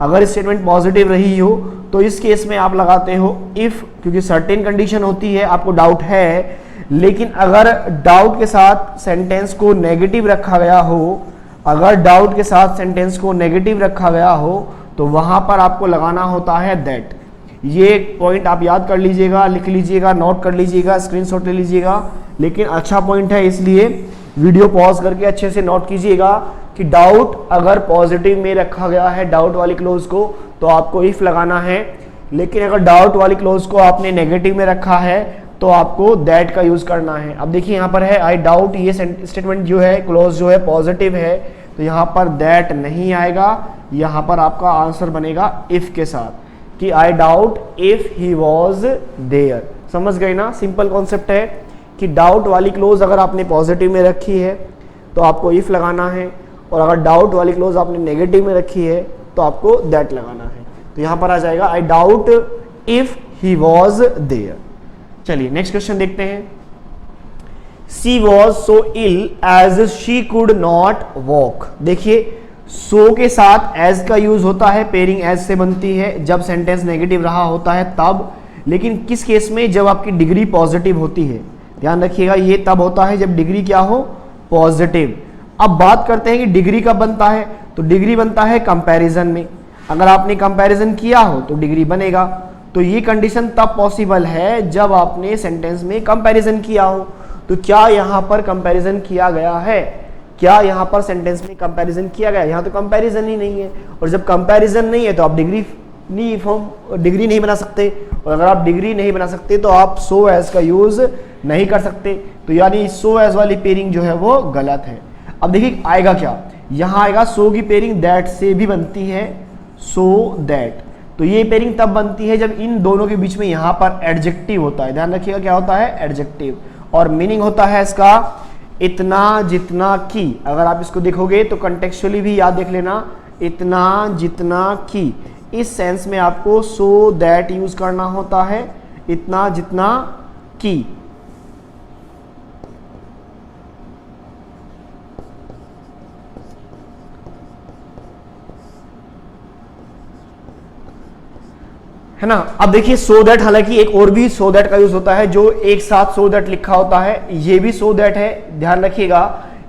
अगर स्टेटमेंट पॉजिटिव रही हो तो इस केस में आप लगाते हो इफ, क्योंकि सर्टेन कंडीशन होती है, आपको डाउट है। लेकिन अगर डाउट के साथ सेंटेंस को नेगेटिव रखा गया हो, अगर डाउट के साथ सेंटेंस को नेगेटिव रखा गया हो तो वहां पर आपको लगाना होता है दैट। ये पॉइंट आप याद कर लीजिएगा, लिख लीजिएगा, नोट कर लीजिएगा, स्क्रीनशॉट ले लीजिएगा। लेकिन अच्छा पॉइंट है, इसलिए वीडियो पॉज करके अच्छे से नोट कीजिएगा कि डाउट अगर पॉजिटिव में रखा गया है डाउट वाली क्लोज को तो आपको इफ लगाना है, लेकिन अगर डाउट वाली क्लोज को आपने नेगेटिव में रखा है तो आपको दैट का यूज करना है। अब देखिए यहाँ पर है आई डाउट, ये स्टेटमेंट जो है, क्लोज जो है पॉजिटिव है, तो यहाँ पर दैट नहीं आएगा, यहाँ पर आपका आंसर बनेगा इफ के साथ कि I doubt if he was there. समझ गए ना, सिंपल कॉन्सेप्ट है कि डाउट वाली क्लोज अगर आपने पॉजिटिव में रखी है तो आपको इफ लगाना है, और अगर डाउट वाली क्लोज आपने नेगेटिव में रखी है तो आपको दैट लगाना है। तो यहाँ पर आ जाएगा I doubt if he was there. चलिए नेक्स्ट क्वेश्चन देखते हैं। She was so ill as she could not walk. देखिए सो के साथ एज का यूज होता है, पेयरिंग एज से बनती है जब सेंटेंस नेगेटिव रहा होता है तब। लेकिन किस केस में, जब आपकी डिग्री पॉजिटिव होती है, ध्यान रखिएगा ये तब होता है जब डिग्री क्या हो, पॉजिटिव। अब बात करते हैं कि डिग्री कब बनता है, तो डिग्री बनता है कंपैरिजन में। अगर आपने कंपैरिजन किया हो तो डिग्री बनेगा। तो ये कंडीशन तब पॉसिबल है जब आपने सेंटेंस में कंपैरिजन किया हो। तो क्या यहाँ पर कंपैरिजन किया गया है, क्या यहाँ पर सेंटेंस में कंपैरिजन किया गया? यहाँ तो कंपैरिजन ही नहीं है, और जब कंपैरिजन नहीं है तो आप डिग्री नहीं बना सकते, और अगर आप डिग्री नहीं बना सकते तो आप सो एज का यूज नहीं कर सकते। तो यानी सो एज वाली पेयरिंग जो है वो गलत है। अब देखिए आएगा क्या, यहाँ आएगा सो की पेयरिंग दैट से भी बनती है, सो दैट। तो ये पेयरिंग तब बनती है जब इन दोनों के बीच में यहाँ पर एडजेक्टिव होता है। ध्यान रखिएगा क्या होता है, एडजेक्टिव, और मीनिंग होता है इसका इतना जितना की। अगर आप इसको देखोगे तो कंटेक्चुअली भी याद देख लेना, इतना जितना की, इस सेंस में आपको सो दैट यूज करना होता है, इतना जितना की। है ना। अब देखिए सो दैट, हालांकि एक और भी सो दैट का यूज होता है जो एक साथ सो दैट लिखा होता है, ये भी सो दैट है। ध्यान रखिएगा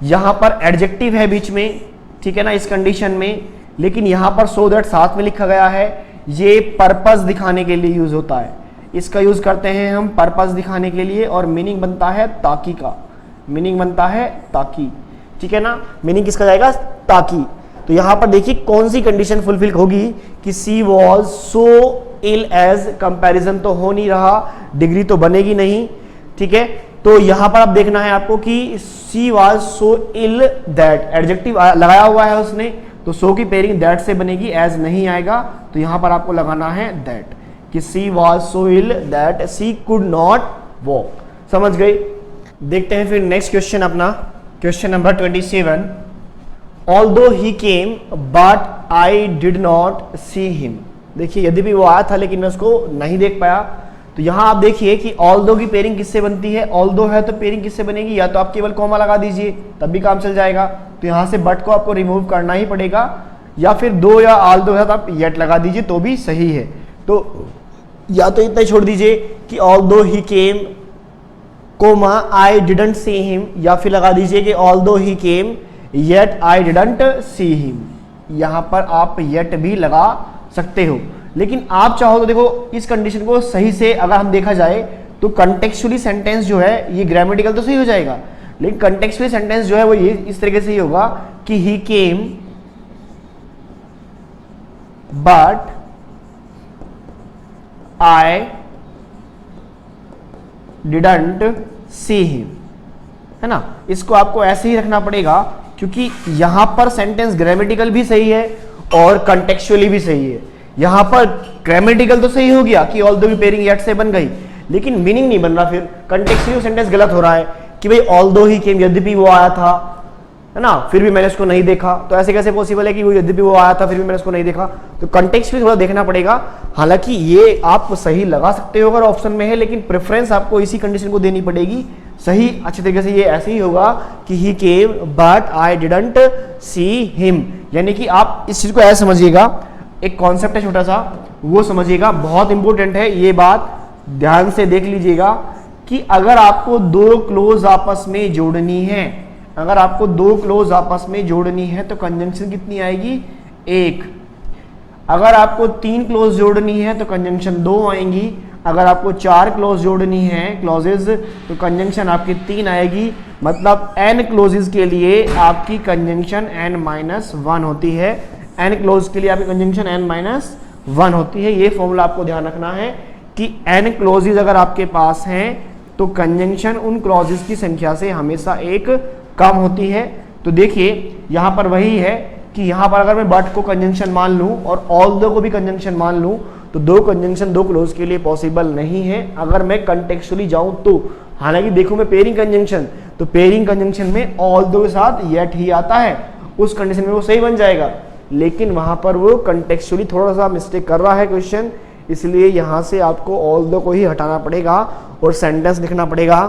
यहां पर एडजेक्टिव है बीच में, ठीक है ना, इस कंडीशन में, लेकिन यहां पर सो दैट साथ में लिखा गया है। ये पर्पस दिखाने के लिए यूज होता है, इसका यूज करते हैं हम पर्पस दिखाने के लिए, और मीनिंग बनता है ताकि का, मीनिंग बनता है ताकि, ठीक है ना। मीनिंग किसका जाएगा, ताकि। तो यहां पर देखिए कौन सी कंडीशन फुलफिल होगी कि she was so ill as, comparison तो हो नहीं रहा, डिग्री तो बनेगी नहीं, ठीक है। तो यहां पर अब देखना है आपको कि she was so ill that, adjective लगाया हुआ है उसने, तो सो की पेयरिंग दैट से बनेगी, एज नहीं आएगा। तो यहां पर आपको लगाना है दैट, कि she was so ill that she could not walk. समझ गए। देखते हैं फिर नेक्स्ट क्वेश्चन अपना, question number 27। Although he came but I did not see him. देखिए यदि भी वो आया था लेकिन मैं उसको नहीं देख पाया। तो यहां आप देखिए कि ऑल्दो की पेयरिंग किससे बनती है, ऑल्दो है तो पेयरिंग किससे बनेगी, या तो आप केवल कॉमा लगा दीजिए तब भी काम चल जाएगा। तो यहां से बट को आपको रिमूव करना ही पड़ेगा, या फिर दो या ऑल्दो है तो आप येट लगा दीजिए तो भी सही है। तो या तो इतना ही छोड़ दीजिए कि although he came comma I didn't see him, या फिर लगा दीजिए कि although he came yet I didn't see him. यहां पर आप येट भी लगा सकते हो, लेकिन आप चाहो तो देखो इस कंडीशन को सही से अगर हम देखा जाए तो कंटेक्चुअली सेंटेंस जो है ये ग्रामेटिकल तो सही हो जाएगा, लेकिन कंटेक्चुअली सेंटेंस जो है वो ये इस तरीके से ही होगा कि he came but I didn't see him, है ना। इसको आपको ऐसे ही रखना पड़ेगा क्योंकि यहां पर सेंटेंस ग्रामेटिकल भी सही है और कंटेक्चुअली भी सही है। यहां पर ग्रामेटिकल तो सही हो गया कि ऑल्दो की पेयरिंग येट से बन गई, लेकिन मीनिंग नहीं बन रहा। फिर कंटेक्चुअली सेंटेंस गलत हो रहा है कि भाई ऑल्दो ही केम, यद्यपि वो आया था, है ना, फिर भी मैंने उसको नहीं देखा। तो ऐसे कैसे पॉसिबल है कि वो यद्यपि वो आया था फिर भी मैंने उसको नहीं देखा। तो कंटेक्स्ट भी थोड़ा देखना पड़ेगा। हालांकि ये आप सही लगा सकते हो अगर ऑप्शन में है, लेकिन प्रेफरेंस आपको इसी कंडीशन को देनी पड़ेगी। सही अच्छे तरीके से ये ऐसे ही होगा कि he came but I didn't see him, यानी कि आप इस चीज को ऐसे समझिएगा, एक कॉन्सेप्ट है छोटा सा वो समझिएगा, बहुत इंपॉर्टेंट है ये बात, ध्यान से देख लीजिएगा कि अगर आपको दो क्लोज आपस में जोड़नी है, अगर आपको दो क्लोज आपस में जोड़नी है तो कंजंक्शन कितनी आएगी, एक। अगर आपको तीन क्लोज जोड़नी है तो कंजंक्शन दो आएंगी। अगर आपको चार क्लोज जोड़नी है क्लॉजेज तो कंजंक्शन आपकी तीन आएगी। मतलब n क्लोजेज के लिए आपकी कंजंक्शन n-1 होती है, n क्लोज के लिए आपकी कंजंक्शन n-1 होती है। ये फॉर्मूला आपको ध्यान रखना है कि n क्लोजेज अगर आपके पास हैं तो कंजंक्शन उन क्लॉजेज की संख्या से हमेशा एक कम होती है। तो देखिए यहां पर वही है कि यहां पर अगर मैं बट को कंजंक्शन मान लूं और ऑल्दो को भी कंजंक्शन मान लूं तो दो कंजंक्शन दो क्लोज के लिए पॉसिबल नहीं है अगर मैं कंटेक्चुअली जाऊं तो। हालांकि देखो मैं पेयरिंग कंजंक्शन, तो पेयरिंग कंजंक्शन में ऑल्दो के साथ येट ही आता है, उस कंडीशन में वो सही बन जाएगा। लेकिन वहां पर वो कंटेक्चुअली थोड़ा सा मिस्टेक कर रहा है क्वेश्चन, इसलिए यहां से आपको ऑल्दो को ही हटाना पड़ेगा और सेंटेंस लिखना पड़ेगा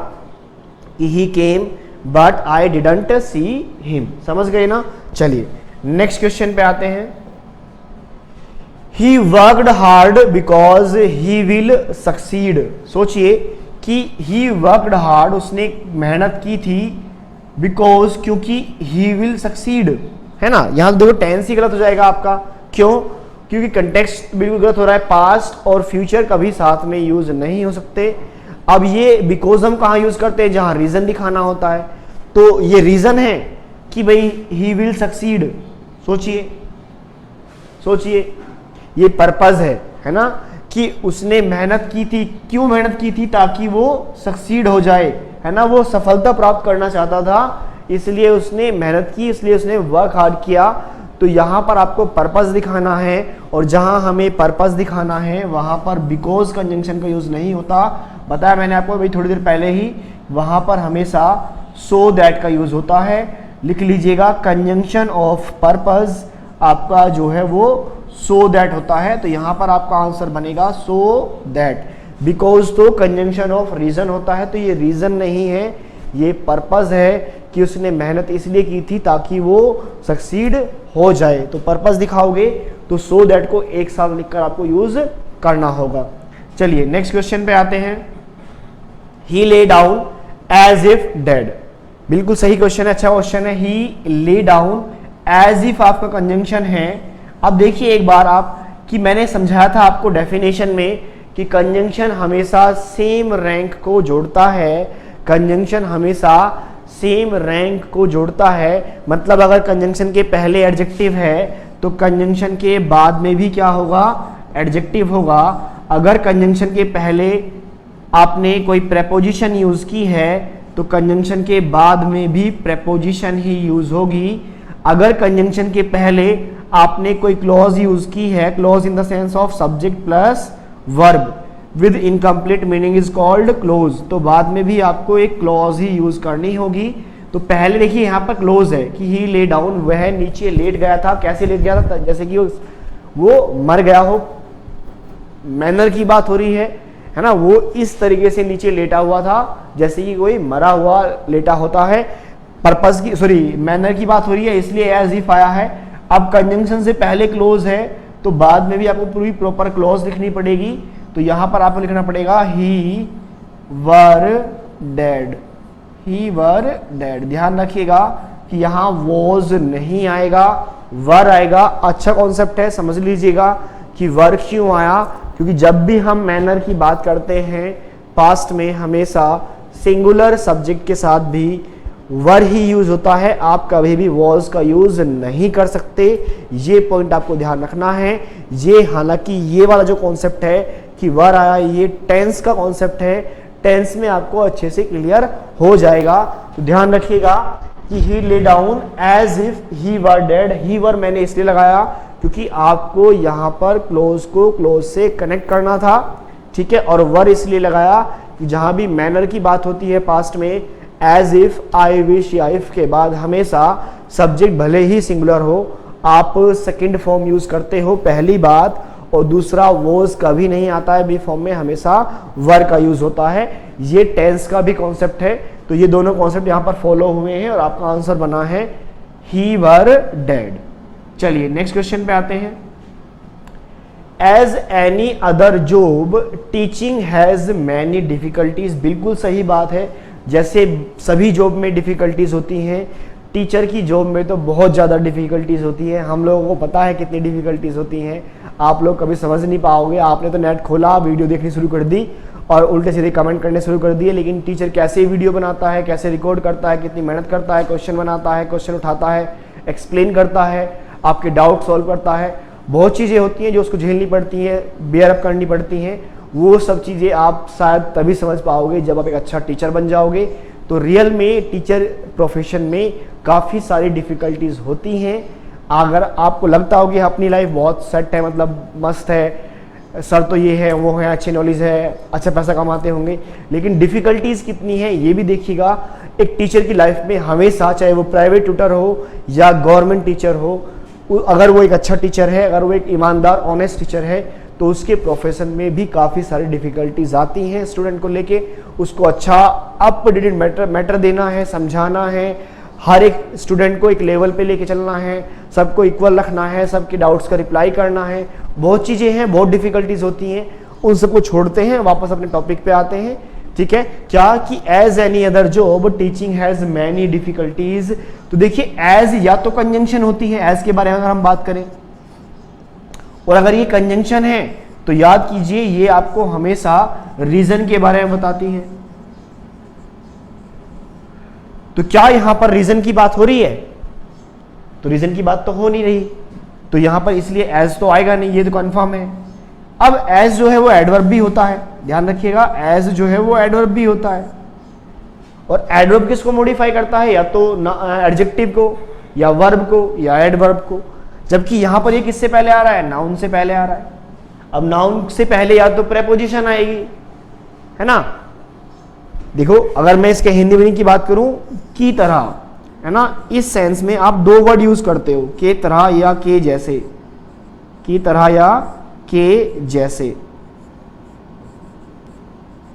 कि he came but I didn't see him. समझ गए ना। चलिए नेक्स्ट क्वेश्चन पे आते हैं। He worked hard because he will succeed. सोचिए कि ही वर्कड हार्ड, उसने मेहनत की थी, बिकॉज क्योंकि ही विल सक्सीड, है ना। यहां देखो टेंस ही गलत हो जाएगा आपका, क्यों, क्योंकि कंटेक्स्ट बिल्कुल गलत हो रहा है, पास्ट और फ्यूचर कभी साथ में यूज नहीं हो सकते। अब ये बिकॉज हम कहाँ यूज करते हैं, जहां रीजन दिखाना होता है। तो ये रीजन है कि भाई ही विल सक्सीड, सोचिए सोचिए, ये पर्पज है ना, कि उसने मेहनत की थी। क्यों मेहनत की थी, ताकि वो सक्सीड हो जाए, है ना, वो सफलता प्राप्त करना चाहता था, इसलिए उसने मेहनत की, इसलिए उसने वर्क हार्ड किया। तो यहाँ पर आपको पर्पस दिखाना है, और जहां हमें पर्पस दिखाना है वहां पर बिकॉज कंजंक्शन का यूज नहीं होता। बताया मैंने आपको अभी थोड़ी देर पहले ही, वहां पर हमेशा सो दैट का यूज होता है। लिख लीजिएगा कंजंक्शन ऑफ पर्पस आपका जो है वो सो दैट होता है। तो यहां पर आपका आंसर बनेगा सो दैट। बिकॉज तो कंजंक्शन ऑफ रीजन होता है, तो ये रीजन नहीं है, ये पर्पस है कि उसने मेहनत इसलिए की थी ताकि वो सक्सीड हो जाए। तो पर्पस दिखाओगे तो सो दैट को एक साथ लिखकर आपको यूज करना होगा। चलिए नेक्स्ट क्वेश्चन पे आते हैं। ही lay down as if dead, बिल्कुल सही क्वेश्चन है, अच्छा क्वेश्चन है। ही ले डाउन एज इफ आपका कंजंक्शन है। अब देखिए एक बार आप कि मैंने समझाया था आपको डेफिनेशन में कि कंजंक्शन हमेशा सेम रैंक को जोड़ता है, कंजंक्शन हमेशा सेम रैंक को जोड़ता है। मतलब अगर कंजंक्शन के पहले एडजेक्टिव है तो कंजंक्शन के बाद में भी क्या होगा, एडजेक्टिव होगा। अगर कंजंक्शन के पहले आपने कोई प्रेपोजिशन यूज की है तो कंजंक्शन के बाद में भी प्रेपोजिशन ही यूज होगी। अगर कंजंक्शन के पहले आपने कोई क्लॉज यूज की है, clause in the sense of subject plus verb, with incomplete meaning is called close. तो बाद में भी आपको एक क्लॉज ही यूज करनी होगी। तो पहले देखिए यहाँ पर क्लोज है कि ही ले डाउन, वह नीचे लेट गया था। कैसे लेट गया था? जैसे कि वो मर गया हो, मैनर की बात हो रही है ना, वो इस तरीके से नीचे लेटा हुआ था जैसे कि कोई मरा हुआ लेटा होता है। पर्पस की सॉरी मैनर की बात हो रही है, इसलिए एज इफ आया है। अब कंजंक्शन से पहले क्लोज है तो बाद में भी आपको पूरी प्रॉपर क्लोज लिखनी पड़ेगी। तो यहां पर आपको लिखना पड़ेगा ही were dead, he were dead. ध्यान रखिएगा कि यहां वॉज नहीं आएगा, वर आएगा। अच्छा कॉन्सेप्ट है, समझ लीजिएगा कि वर क्यों आया, क्योंकि जब भी हम मैनर की बात करते हैं पास्ट में हमेशा सिंगुलर सब्जेक्ट के साथ भी वर ही यूज होता है। आप कभी भी वॉज का यूज नहीं कर सकते, ये पॉइंट आपको ध्यान रखना है। ये हालांकि ये वाला जो कॉन्सेप्ट है कि वर आया, ये टेंस का कॉन्सेप्ट है, टेंस में आपको अच्छे से क्लियर हो जाएगा। तो ध्यान रखिएगा कि he lay down as if he were dead. He were मैंने इसलिए लगाया क्योंकि आपको यहां पर क्लोज को क्लोज से कनेक्ट करना था, ठीक है। और वर इसलिए लगाया कि जहां भी मैनर की बात होती है पास्ट में, एज इफ, आई विश या इफ के बाद हमेशा सब्जेक्ट भले ही सिंगुलर हो, आप सेकंड फॉर्म यूज करते हो, पहली बात। और दूसरा वॉज कभी नहीं आता है बी फॉर्म में, हमेशा वर का यूज होता है। ये टेंस का भी कॉन्सेप्ट है। तो ये दोनों कॉन्सेप्ट यहां पर फॉलो हुए हैं और आपका आंसर बना है ही वर डेड। चलिए नेक्स्ट क्वेश्चन पे आते हैं। As any other job teaching has many difficulties. बिल्कुल सही बात है, जैसे सभी जॉब में डिफिकल्टीज होती हैं, टीचर की जॉब में तो बहुत ज़्यादा डिफिकल्टीज होती है। हम लोगों को पता है कितनी डिफिकल्टीज होती हैं, आप लोग कभी समझ नहीं पाओगे। आपने तो नेट खोला, वीडियो देखनी शुरू कर दी और उल्टे सीधे कमेंट करने शुरू कर दिए। लेकिन टीचर कैसे वीडियो बनाता है, कैसे रिकॉर्ड करता है, कितनी मेहनत करता है, क्वेश्चन बनाता है, क्वेश्चन उठाता है, एक्सप्लेन करता है, आपके डाउट सॉल्व करता है, बहुत चीज़ें होती हैं जो उसको झेलनी पड़ती हैं, बेयर अप करनी पड़ती हैं। वो सब चीज़ें आप शायद तभी समझ पाओगे जब आप एक अच्छा टीचर बन जाओगे। तो रियल में टीचर प्रोफेशन में काफ़ी सारी डिफ़िकल्टीज होती हैं। अगर आपको लगता हो कि अपनी लाइफ बहुत सेट है, मतलब मस्त है, सर तो ये है वो है, अच्छी नॉलेज है, अच्छा पैसा कमाते होंगे, लेकिन डिफ़िकल्टीज कितनी है ये भी देखिएगा। एक टीचर की लाइफ में हमेशा, चाहे वो प्राइवेट ट्यूटर हो या गवर्नमेंट टीचर हो, अगर वो एक अच्छा टीचर है, अगर वो एक ईमानदार ऑनेस्ट टीचर है, तो उसके प्रोफेशन में भी काफ़ी सारी डिफ़िकल्टीज आती हैं स्टूडेंट को लेके। उसको अच्छा अप टू डेट मैटर देना है, समझाना है, हर एक स्टूडेंट को एक लेवल पे लेके चलना है, सबको इक्वल रखना है, सबके डाउट्स का रिप्लाई करना है। बहुत चीज़ें हैं, बहुत डिफ़िकल्टीज होती हैं, उन सबको छोड़ते हैं, वापस अपने टॉपिक पे आते हैं, ठीक है। क्या कि as any other job teaching has many difficulties. तो देखिए एज या तो कंजंक्शन होती है, एज के बारे में अगर हम बात करें, और अगर ये कंजंक्शन है तो याद कीजिए ये आपको हमेशा रीजन के बारे में बताती है। तो क्या यहां पर रीजन की बात हो रही है? तो रीजन की बात तो हो नहीं रही, तो यहां पर इसलिए एज तो आएगा नहीं, ये तो कंफर्म है। अब एज जो है वो एडवर्ब भी होता है, ध्यान रखिएगा, एज जो है वो एडवर्ब भी होता है। और एडवर्ब किसको मॉडिफाई करता है? या तो एडजेक्टिव को, या वर्ब को, या एडवर्ब को। जबकि यहां पर ये किससे पहले आ रहा है? नाउन से पहले आ रहा है। अब नाउन से पहले या तो प्रेपोजिशन आएगी, है ना। देखो अगर मैं इसके हिंदी मीनिंग की बात करूं, की तरह, है ना, इस सेंस में आप दो वर्ड यूज करते हो, के तरह या के जैसे, की तरह या के जैसे।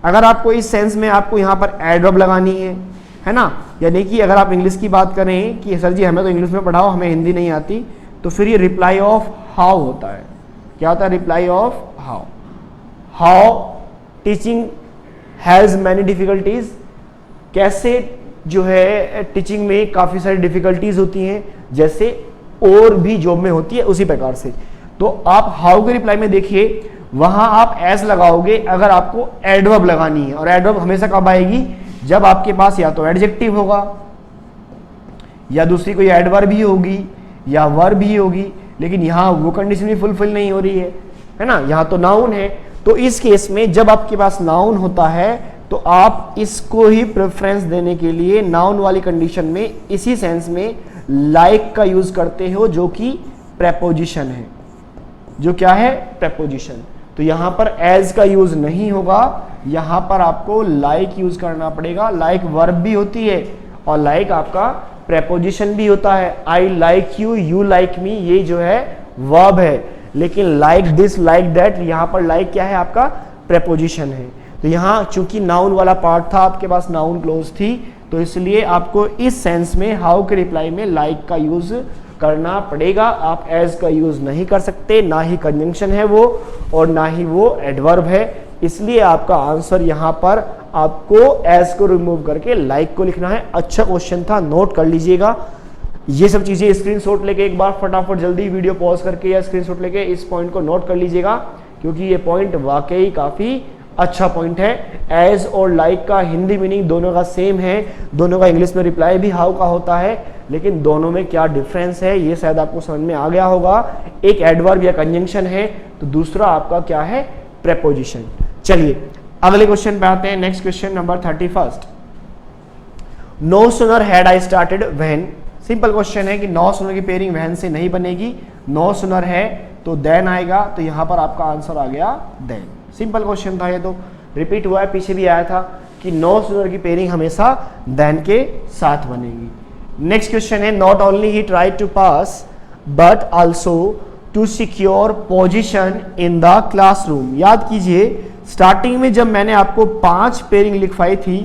अगर आपको इस सेंस में आपको यहां पर एडवर्ब लगानी है ना, यानी कि अगर आप इंग्लिश की बात करें कि सर जी हमें तो इंग्लिश में पढ़ाओ, हमें हिंदी नहीं आती, तो फिर ये रिप्लाई ऑफ हाउ होता है। क्या होता है? Reply off how. How teaching has many difficulties. कैसे जो है टीचिंग में काफ़ी सारी डिफिकल्टीज होती हैं, जैसे और भी जॉब में होती है उसी प्रकार से। तो आप हाउ के रिप्लाई में देखिए, वहां आप एज लगाओगे अगर आपको एडवर्ब लगानी है, और एडवर्ब हमेशा कब आएगी? जब आपके पास या तो एडजेक्टिव होगा, या दूसरी कोई एडवर्ब ही होगी, या वर्ब भी होगी। लेकिन यहाँ वो कंडीशन भी फुलफिल नहीं हो रही है ना, यहाँ तो नाउन है। तो इस केस में जब आपके पास नाउन होता है तो आप इसको ही प्रेफरेंस देने के लिए नाउन वाली कंडीशन में इसी सेंस में लाइक का यूज करते हो, जो कि प्रेपोजिशन है। जो क्या है? प्रेपोजिशन। तो यहां पर एज का यूज नहीं होगा, यहां पर आपको लाइक यूज करना पड़ेगा। लाइक वर्ब भी होती है और लाइक आपका प्रेपोजिशन भी होता है। I like you, you like me, ये जो है वर्ब है, लेकिन लाइक दिस लाइक दैट, यहां पर लाइक क्या है आपका प्रेपोजिशन है। तो यहां चूंकि नाउन वाला पार्ट था, आपके पास नाउन क्लोज थी, तो इसलिए आपको इस सेंस में हाउ के रिप्लाई में लाइक का यूज करना पड़ेगा। आप एज का यूज नहीं कर सकते, ना ही कंजंक्शन है वो और ना ही वो एडवर्ब है, इसलिए आपका आंसर यहां पर आपको एज को रिमूव करके लाइक को लिखना है। अच्छा क्वेश्चन था, नोट कर लीजिएगा। ये सब चीजें स्क्रीनशॉट लेके एक बार फटाफट जल्दी वीडियो पॉज करके या स्क्रीनशॉट लेके इस पॉइंट को नोट कर लीजिएगा, क्योंकि ये पॉइंट वाकई काफी अच्छा पॉइंट है। एज और लाइक का हिंदी मीनिंग दोनों का सेम है, दोनों का इंग्लिश में रिप्लाई भी हाउ का होता है, लेकिन दोनों में क्या डिफरेंस है ये शायद आपको समझ में आ गया होगा। एक एडवर्ब या कंजंक्शन है, तो दूसरा आपका क्या है, प्रेपोजिशन। चलिए अगले क्वेश्चन पे आते हैं। Next question number 31। No sooner had I started when. Simple question है कि नो सूनर की पेयरिंग व्हेन से नहीं बनेगी, नो सूनर है तो देन आएगा, तो यहां पर आपका आंसर आ गया देन। सिंपल क्वेश्चन था, ये तो रिपीट हुआ है, पीछे भी आया था कि नो सूनर की पेयरिंग हमेशा देन के साथ बनेगी। नेक्स्ट क्वेश्चन है not only he tried to pass but also to secure position in the classroom. याद कीजिए स्टार्टिंग में जब मैंने आपको 5 पेयरिंग लिखवाई थी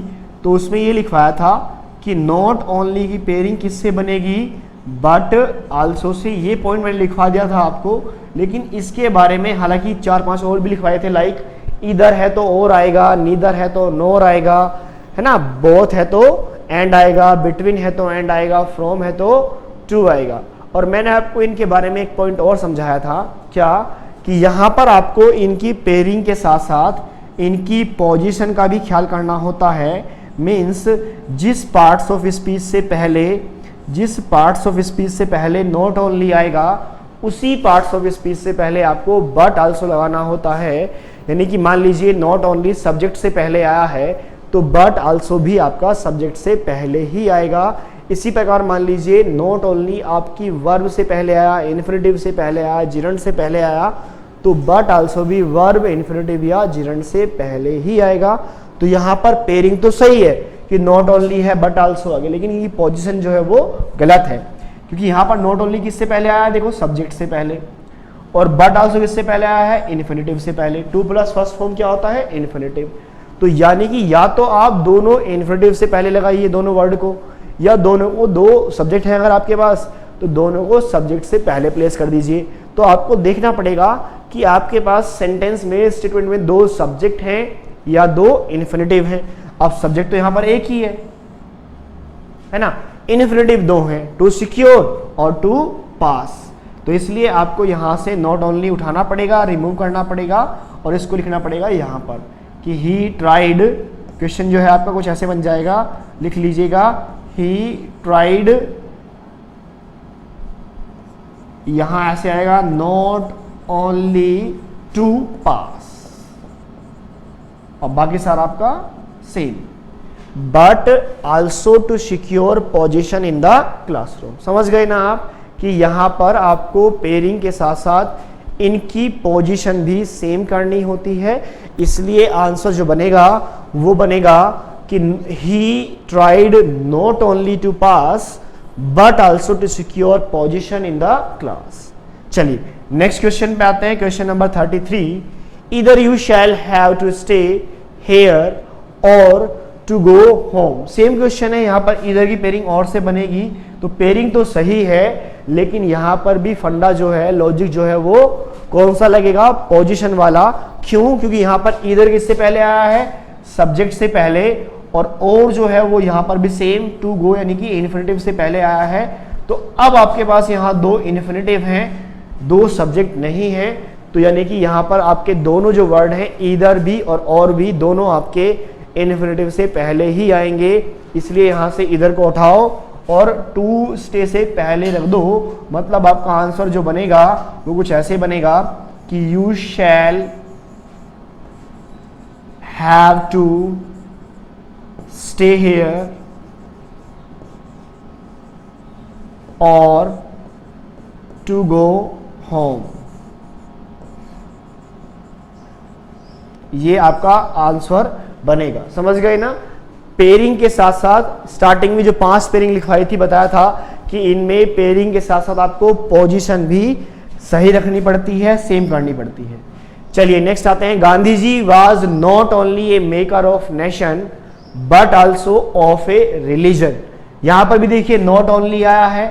तो उसमें ये लिखवाया था कि नॉट ओनली की पेयरिंग किससे बनेगी, बट आल्सो से। ये पॉइंट मैंने लिखवा दिया था आपको, लेकिन इसके बारे में हालांकि 4-5 और भी लिखवाए थे, लाइक इधर है तो और आएगा, नीदर है तो नोर आएगा, है ना, बोथ है तो एंड आएगा, बिटवीन है तो एंड आएगा, फ्रॉम है तो टू आएगा। और मैंने आपको इनके बारे में एक पॉइंट और समझाया था, क्या कि यहाँ पर आपको इनकी पेयरिंग के साथ साथ इनकी पोजीशन का भी ख्याल करना होता है। मीन्स जिस पार्ट्स ऑफ स्पीच से पहले नॉट ओनली आएगा, उसी पार्ट्स ऑफ स्पीच से पहले आपको बट आल्सो लगाना होता है। यानी कि मान लीजिए नॉट ओनली सब्जेक्ट से पहले आया है तो बट आल्सो भी आपका सब्जेक्ट से पहले ही आएगा। इसी प्रकार मान लीजिए नॉट ओनली आपकी वर्ब से पहले आया, इन्फिनिटिव से पहले आया, जिरंड से पहले आया, तो बट आल्सो भी वर्ब, इन्फिनिटिव या जिरंड से पहले ही आएगा। तो यहाँ पर पेयरिंग तो सही है कि नॉट ओनली है बट आल्सो आगे, लेकिन ये पोजीशन जो है वो गलत है, क्योंकि यहाँ पर नॉट ओनली किससे पहले आया है, देखो सब्जेक्ट से पहले, और बट आल्सो किससे पहले आया है, इन्फिनिटिव से पहले। 2 प्लस फर्स्ट फॉर्म क्या होता है, इन्फिनिटिव। तो यानी कि या तो आप दोनों इन्फिनिटिव से पहले लगाइए दोनों वर्ड को, या दोनों को, 2 सब्जेक्ट है अगर आपके पास तो दोनों को सब्जेक्ट से पहले प्लेस कर दीजिए। तो आपको देखना पड़ेगा कि आपके पास सेंटेंस में, स्टेटमेंट में 2 सब्जेक्ट हैं या 2 इन्फिनिटिव हैं। अब सब्जेक्ट तो यहां पर एक ही है ना, इन्फिनिटिव 2 हैं, टू सिक्योर और टू पास। तो इसलिए आपको यहां से नॉट ओनली उठाना पड़ेगा, रिमूव करना पड़ेगा और इसको लिखना पड़ेगा यहां पर कि ही ट्राइड। क्वेश्चन जो है आपका कुछ ऐसे बन जाएगा, लिख लीजिएगा ही ट्राइड, यहां ऐसे आएगा नॉट ओनली टू पास, और बाकी सारा आपका same, but also to secure position in the classroom. समझ गए ना आप कि यहां पर आपको पेयरिंग के साथ साथ इनकी पोजीशन भी सेम करनी होती है। इसलिए आंसर जो बनेगा वो बनेगा कि he tried not only to pass but also to secure position in the class. चलिए नेक्स्ट क्वेश्चन पे आते हैं, क्वेश्चन नंबर 33। इधर you shall have to stay here और to go home. Same question है, यहाँ पर इधर की पेयरिंग और से बनेगी, तो पेयरिंग तो सही है, लेकिन यहाँ पर भी फंडा जो है, लॉजिक जो है वो कौन सा लगेगा, पोजीशन वाला। क्यों? क्योंकि यहाँ पर इधर किससे पहले आया है, सब्जेक्ट से पहले, और जो है वो यहाँ पर भी सेम, टू गो यानी कि इन्फिनिटिव से पहले आया है। तो अब आपके पास यहाँ 2 इन्फिनिटिव हैं, 2 सब्जेक्ट नहीं है, तो यानी कि यहाँ पर आपके दोनों जो वर्ड हैं, इधर भी और भी, दोनों आपके इन्फिनिटिव से पहले ही आएंगे। इसलिए यहाँ से इधर को उठाओ और टू स्टे से पहले रख दो। मतलब आपका आंसर जो बनेगा वो कुछ ऐसे बनेगा कि you shall have to stay here और टू गो होम। ये आपका आंसर बनेगा। समझ गए ना? पेयरिंग के साथ साथ स्टार्टिंग में जो 5 पेयरिंग लिखवाई थी, बताया था कि इनमें पेयरिंग के साथ साथ आपको पोजीशन भी सही रखनी पड़ती है, सेम करनी पड़ती है। चलिए नेक्स्ट आते हैं। Gandhi ji was not only a maker of nation but also of a religion. यहां पर भी देखिए नॉट ओनली आया है,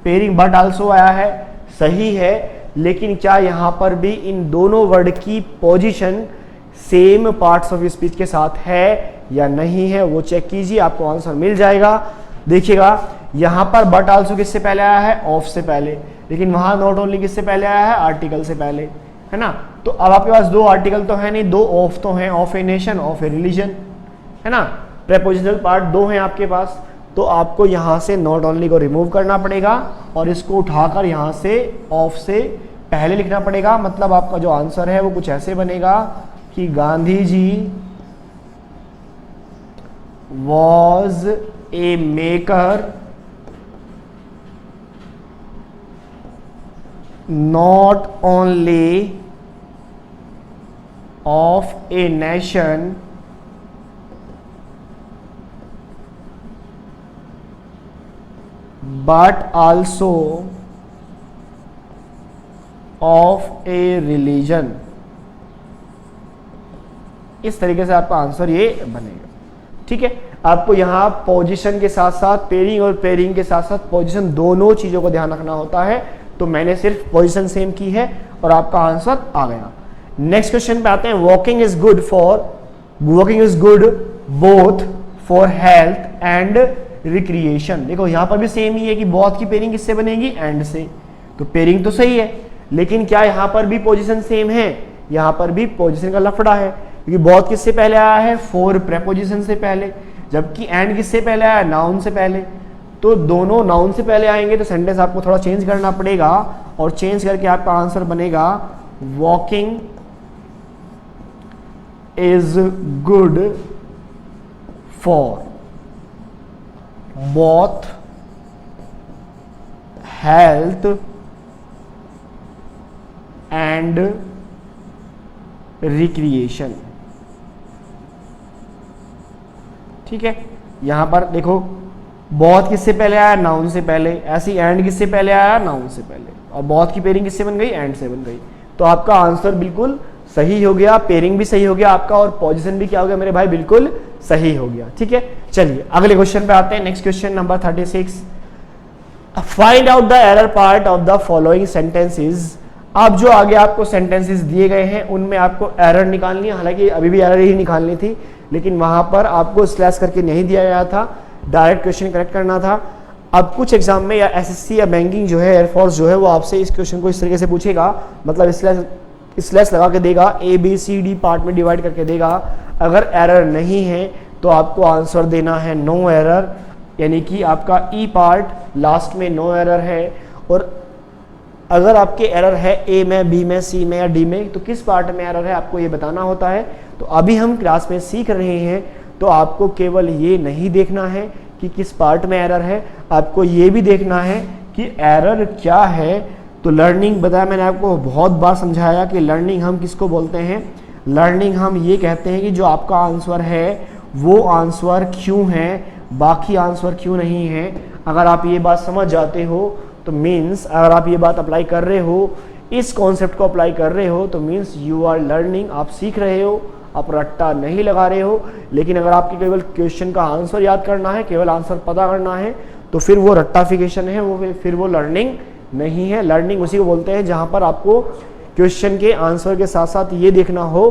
पेयरिंग बट आल्सो आया है, सही है, लेकिन क्या यहां पर भी इन दोनों वर्ड की position same parts of speech के साथ है या नहीं है, वो चेक कीजिए, आपको आंसर मिल जाएगा। देखिएगा यहां पर बट आल्सो किससे पहले आया है? ऑफ से पहले, लेकिन वहां नॉट ओनली किससे पहले आया है? आर्टिकल से पहले, है ना? तो अब आपके पास 2 आर्टिकल तो है नहीं, 2 ऑफ तो हैं, of a nation, of a religion, है ना? प्रेपोजिशनल पार्ट 2 हैं आपके पास, तो आपको यहां से नॉट ओनली को रिमूव करना पड़ेगा और इसको उठाकर यहां से ऑफ से पहले लिखना पड़ेगा। मतलब आपका जो आंसर है वो कुछ ऐसे बनेगा कि Gandhi ji was a maker not only of a nation but also of a religion। इस तरीके से आपका आंसर ये बनेगा। ठीक है, आपको यहां पोजीशन के साथ साथ पेयरिंग और पेयरिंग के साथ साथ पोजीशन दोनों चीजों को ध्यान रखना होता है, तो मैंने सिर्फ पोजीशन सेम की है और आपका आंसर आ गया। नेक्स्ट क्वेश्चन पे आते हैं। Walking is good both for health and recreation. देखो यहां पर भी सेम ही है कि बोथ की पेयरिंग किससे बनेगी? एंड से। तो पेयरिंग तो सही है, लेकिन क्या यहां पर भी पोजीशन सेम है? यहां पर भी पोजीशन का लफड़ा है, क्योंकि बोथ किससे पहले आया है? फॉर प्रेपोजिशन से पहले, जबकि एंड किससे पहले आया? नाउन से पहले। तो दोनों नाउन से पहले आएंगे तो सेंटेंस आपको थोड़ा चेंज करना पड़ेगा, और चेंज करके आपका आंसर बनेगा walking is good for both health and recreation। ठीक है, यहां पर देखो both किससे पहले आया? नाउन से पहले। ऐसी एंड किससे पहले आया? नाउन से पहले। और both की पेयरिंग किससे बन गई? एंड से बन गई। तो आपका आंसर बिल्कुल सही हो गया, पेयरिंग भी सही हो गया आपका, और पोजीशन भी क्या हो गया मेरे भाई? बिल्कुल सही हो गया। ठीक है, चलिए अगले क्वेश्चन पे आते हैं। Next question number 36। Find out the error part of the following sentences. अब जो आगे आपको सेंटेंसेस दिए गए हैं उनमें आपको एरर निकालनी है। हालांकि अभी भी एरर ही निकालनी थी, लेकिन वहां पर आपको स्लैश करके नहीं दिया गया था, डायरेक्ट क्वेश्चन करेक्ट करना था। अब कुछ एग्जाम में या एसएससी या बैंकिंग जो है, एयरफोर्स जो है, वो आपसे इस क्वेश्चन को इस तरीके से पूछेगा, मतलब स्लैश लगा के देगा, A B C D part में डिवाइड करके देगा। अगर एरर नहीं है तो आपको आंसर देना है नो एरर, यानी कि आपका ई पार्ट लास्ट में नो एरर है। और अगर आपके एरर है ए में, बी में, सी में या डी में, तो किस पार्ट में एरर है आपको ये बताना होता है। तो अभी हम क्लास में सीख रहे हैं, तो आपको केवल ये नहीं देखना है कि किस पार्ट में एरर है, आपको ये भी देखना है कि एरर क्या है। तो लर्निंग बताया मैंने आपको, बहुत बार समझाया कि लर्निंग हम किसको बोलते हैं? लर्निंग हम ये कहते हैं कि जो आपका आंसर है वो आंसर क्यों है, बाकी आंसर क्यों नहीं है। अगर आप ये बात समझ जाते हो तो मीन्स, अगर आप ये बात अप्लाई कर रहे हो, इस कॉन्सेप्ट को अप्लाई कर रहे हो, तो मीन्स यू आर लर्निंग, आप सीख रहे हो, आप रट्टा नहीं लगा रहे हो। लेकिन अगर आपकी केवल क्वेश्चन का आंसर याद करना है, केवल आंसर पता करना है, तो फिर वो रट्टाफिकेशन है, वो फिर वो लर्निंग नहीं है। लर्निंग उसी को बोलते हैं जहां पर आपको क्वेश्चन के आंसर के साथ साथ ये देखना हो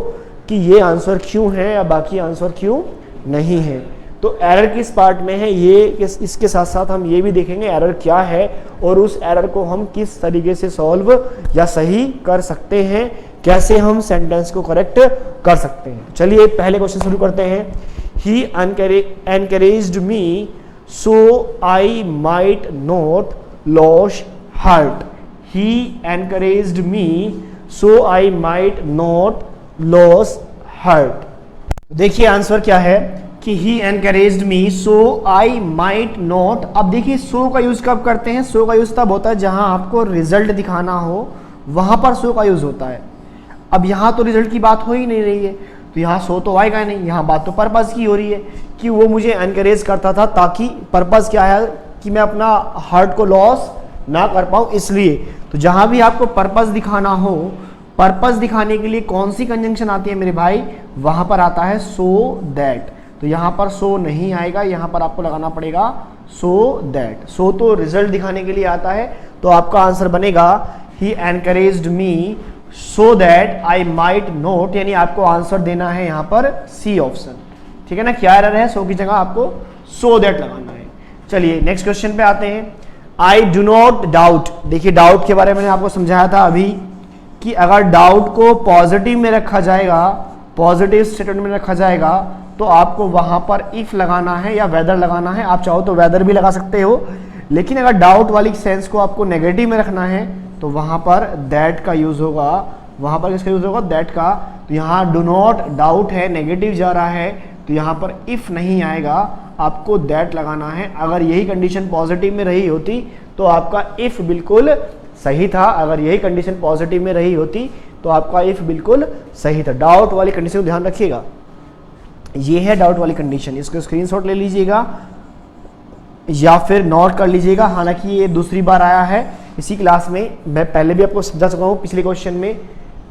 कि ये आंसर क्यों है या बाकी आंसर क्यों नहीं है। तो एरर किस पार्ट में है, ये इसके साथ साथ हम ये भी देखेंगे एरर क्या है और उस एरर को हम किस तरीके से सॉल्व या सही कर सकते हैं, कैसे हम सेंटेंस को करेक्ट कर सकते हैं। चलिए पहले क्वेश्चन शुरू करते हैं। He encouraged me so I might not lose heart. He encouraged me so I might not lose heart. देखिए आंसर क्या है कि he encouraged me so I might not. अब देखिए सो का यूज कब करते हैं? सो का यूज तब होता है जहां आपको रिजल्ट दिखाना हो, वहां पर सो का यूज होता है। अब यहां तो रिजल्ट की बात हो ही नहीं रही है, तो यहाँ सो तो आएगा ही नहीं। यहाँ बात तो पर्पस की हो रही है कि वो मुझे एनकरेज करता था, ताकि पर्पस क्या है कि मैं अपना हार्ट को लॉस ना कर पाऊँ, इसलिए। तो जहाँ भी आपको पर्पस दिखाना हो, पर्पस दिखाने के लिए कौन सी कंजंक्शन आती है मेरे भाई, वहाँ पर आता है सो दैट। तो यहाँ पर सो नहीं आएगा, यहाँ पर आपको लगाना पड़ेगा सो दैट। सो तो रिजल्ट दिखाने के लिए आता है, तो आपका आंसर बनेगा he encouraged me so that I might not, यानी आपको आंसर देना है यहाँ पर सी ऑप्शन। ठीक है ना, क्या एरर है, सो की जगह आपको सो दैट लगाना है। चलिए नेक्स्ट क्वेश्चन पे आते हैं। I do not doubt. देखिए डाउट के बारे में मैंने आपको समझाया था अभी कि अगर डाउट को पॉजिटिव में रखा जाएगा, पॉजिटिव स्टेटमेंट में रखा जाएगा, तो आपको वहां पर इफ लगाना है या वेदर लगाना है। आप चाहो तो वेदर भी लगा सकते हो, लेकिन अगर डाउट वाली सेंस को आपको नेगेटिव में रखना है तो वहां पर दैट का यूज होगा। वहां पर किसका यूज होगा, दैट का। तो यहाँ डू नॉट डाउट है, नेगेटिव जा रहा है, तो यहाँ पर इफ नहीं आएगा, आपको दैट लगाना है। अगर यही कंडीशन पॉजिटिव में रही होती तो आपका इफ बिल्कुल सही था। अगर यही कंडीशन पॉजिटिव में रही होती तो आपका इफ बिल्कुल सही था। डाउट वाली कंडीशन को ध्यान रखिएगा, ये है डाउट वाली कंडीशन। इसको स्क्रीनशॉट ले लीजिएगा या फिर नोट कर लीजिएगा। हालांकि ये दूसरी बार आया है इसी क्लास में, मैं पहले भी आपको समझा चुका हूँ पिछले क्वेश्चन में,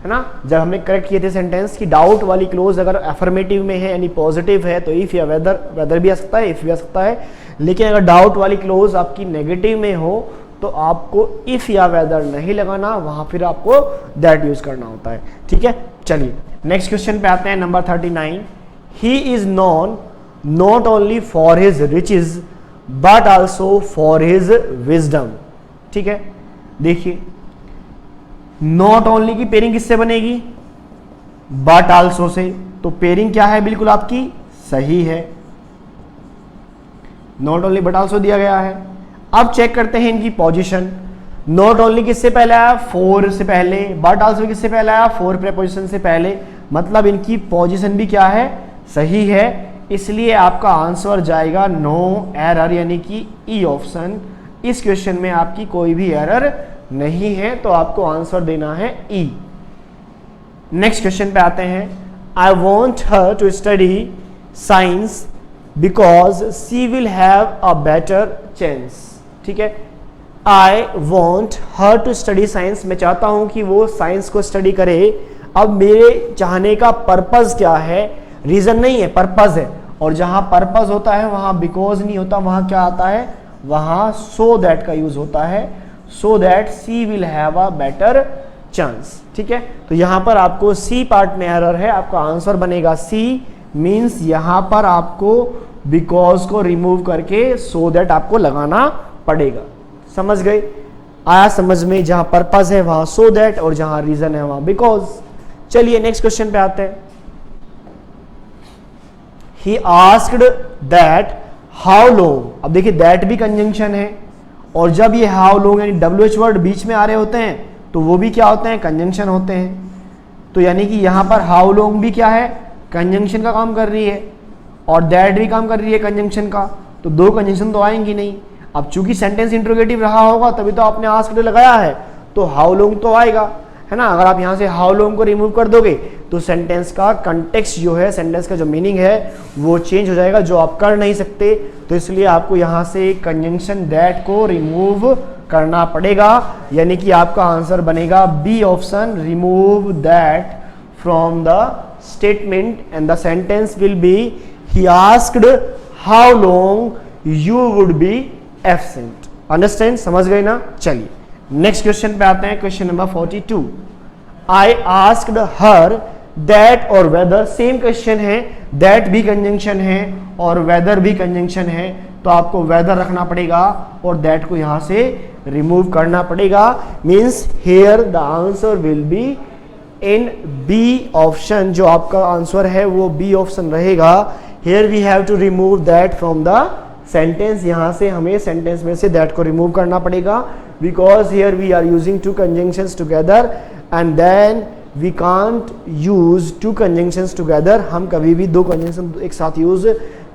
है ना, जब हमने करेक्ट किए थे सेंटेंस कि डाउट वाली क्लोज अगर अफर्मेटिव में है यानी पॉजिटिव है तो इफ या वेदर, वेदर भी आ सकता है, इफ भी आ सकता है। लेकिन अगर डाउट वाली क्लोज आपकी नेगेटिव में हो तो आपको इफ या वेदर नहीं लगाना, वहां फिर आपको दैट यूज करना होता है। ठीक है, चलिए नेक्स्ट क्वेश्चन पे आते हैं, number 39। He is known not only for his riches but also for his wisdom. ठीक है, देखिए नॉट ओनली की पेयरिंग किससे बनेगी, बट ऑल्सो से। तो पेयरिंग क्या है, बिल्कुल आपकी सही है, नॉट ओनली बट ऑल्सो दिया गया है। अब चेक करते हैं इनकी पोजीशन। नॉट ओनली किससे पहले आया, फोर से पहले। बट ऑल्सो किससे पहले आया, फोर प्रीपोजिशन से पहले। मतलब इनकी पोजीशन भी क्या है, सही है, इसलिए आपका आंसर जाएगा नो एरर, यानी कि ई ऑप्शन। इस क्वेश्चन में आपकी कोई भी एरर नहीं है, तो आपको आंसर देना है ई। नेक्स्ट क्वेश्चन पे आते हैं। I want her to study science because she will have a better chance. ठीक है, I want her to study science, मैं चाहता हूं कि वो साइंस को स्टडी करे। अब मेरे चाहने का पर्पज क्या है, रीजन नहीं है, पर्पज है। और जहां पर्पज होता है वहां बिकॉज नहीं होता, वहां क्या आता है, वहां सो दैट का यूज होता है, so that she will have a better chance. ठीक है, तो यहां पर आपको सी पार्ट में एरर है, आपका आंसर बनेगा सी। मींस यहां पर आपको बिकॉज को रिमूव करके सो दैट आपको लगाना पड़ेगा। समझ गए, आया समझ में, जहां पर्पज है वहां सो दैट और जहां रीजन है वहां बिकॉज। चलिए नेक्स्ट क्वेश्चन पे आते हैं। He asked that how long. अब देखिए दैट भी कंजंक्शन है, और जब ये हाउ लॉन्ग यानी WH वर्ड बीच में आ रहे होते हैं तो वो भी क्या होते हैं, कंजंक्शन होते हैं। तो यानी कि यहां पर हाउ लॉन्ग भी क्या है, कंजंक्शन का काम कर रही है, और दैट भी काम कर रही है कंजंक्शन का। तो दो कंजंक्शन तो आएंगी नहीं। अब चूंकि सेंटेंस इंट्रोगेटिव रहा होगा तभी तो आपने आस्क्ड लगाया है, तो हाउ लॉन्ग तो आएगा, है ना। अगर आप यहां से हाउ लॉन्ग को रिमूव कर दोगे तो सेंटेंस का कंटेक्स्ट जो है, सेंटेंस का जो मीनिंग है वो चेंज हो जाएगा, जो आप कर नहीं सकते। तो इसलिए आपको यहां से कंजंक्शन दैट को रिमूव करना पड़ेगा, यानी कि आपका आंसर बनेगा B option, remove that from the statement and the sentence will be he asked how long you would be absent. Understand, समझ गए ना। चलिए नेक्स्ट क्वेश्चन पे आते हैं, question number 42। I asked her that और वेदर, सेम क्वेश्चन है, दैट भी कंजंक्शन है और वेदर भी कंजंक्शन है, तो आपको वेदर रखना पड़ेगा और दैट को यहां से रिमूव करना पड़ेगा। Means here the answer will be in B option. जो आपका आंसर है वो बी ऑप्शन रहेगा। Here we have to remove that from the sentence, यहां से हमें सेंटेंस में से दैट को रिमूव करना पड़ेगा, because here we are using two conjunctions together and then we can't use two conjunctions together. हम कभी भी दो कंजंक्शन एक साथ यूज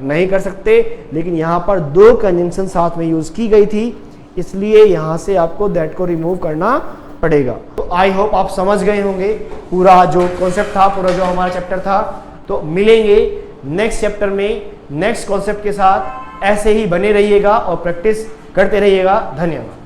नहीं कर सकते, लेकिन यहाँ पर दो कंजंक्शन साथ में यूज की गई थी, इसलिए यहाँ से आपको दैट को रिमूव करना पड़ेगा। तो आई होप आप समझ गए होंगे पूरा जो कॉन्सेप्ट था, पूरा जो हमारा चैप्टर था। तो मिलेंगे नेक्स्ट चैप्टर में नेक्स्ट कॉन्सेप्ट के साथ। ऐसे ही बने रहिएगा और प्रैक्टिस करते रहिएगा। धन्यवाद।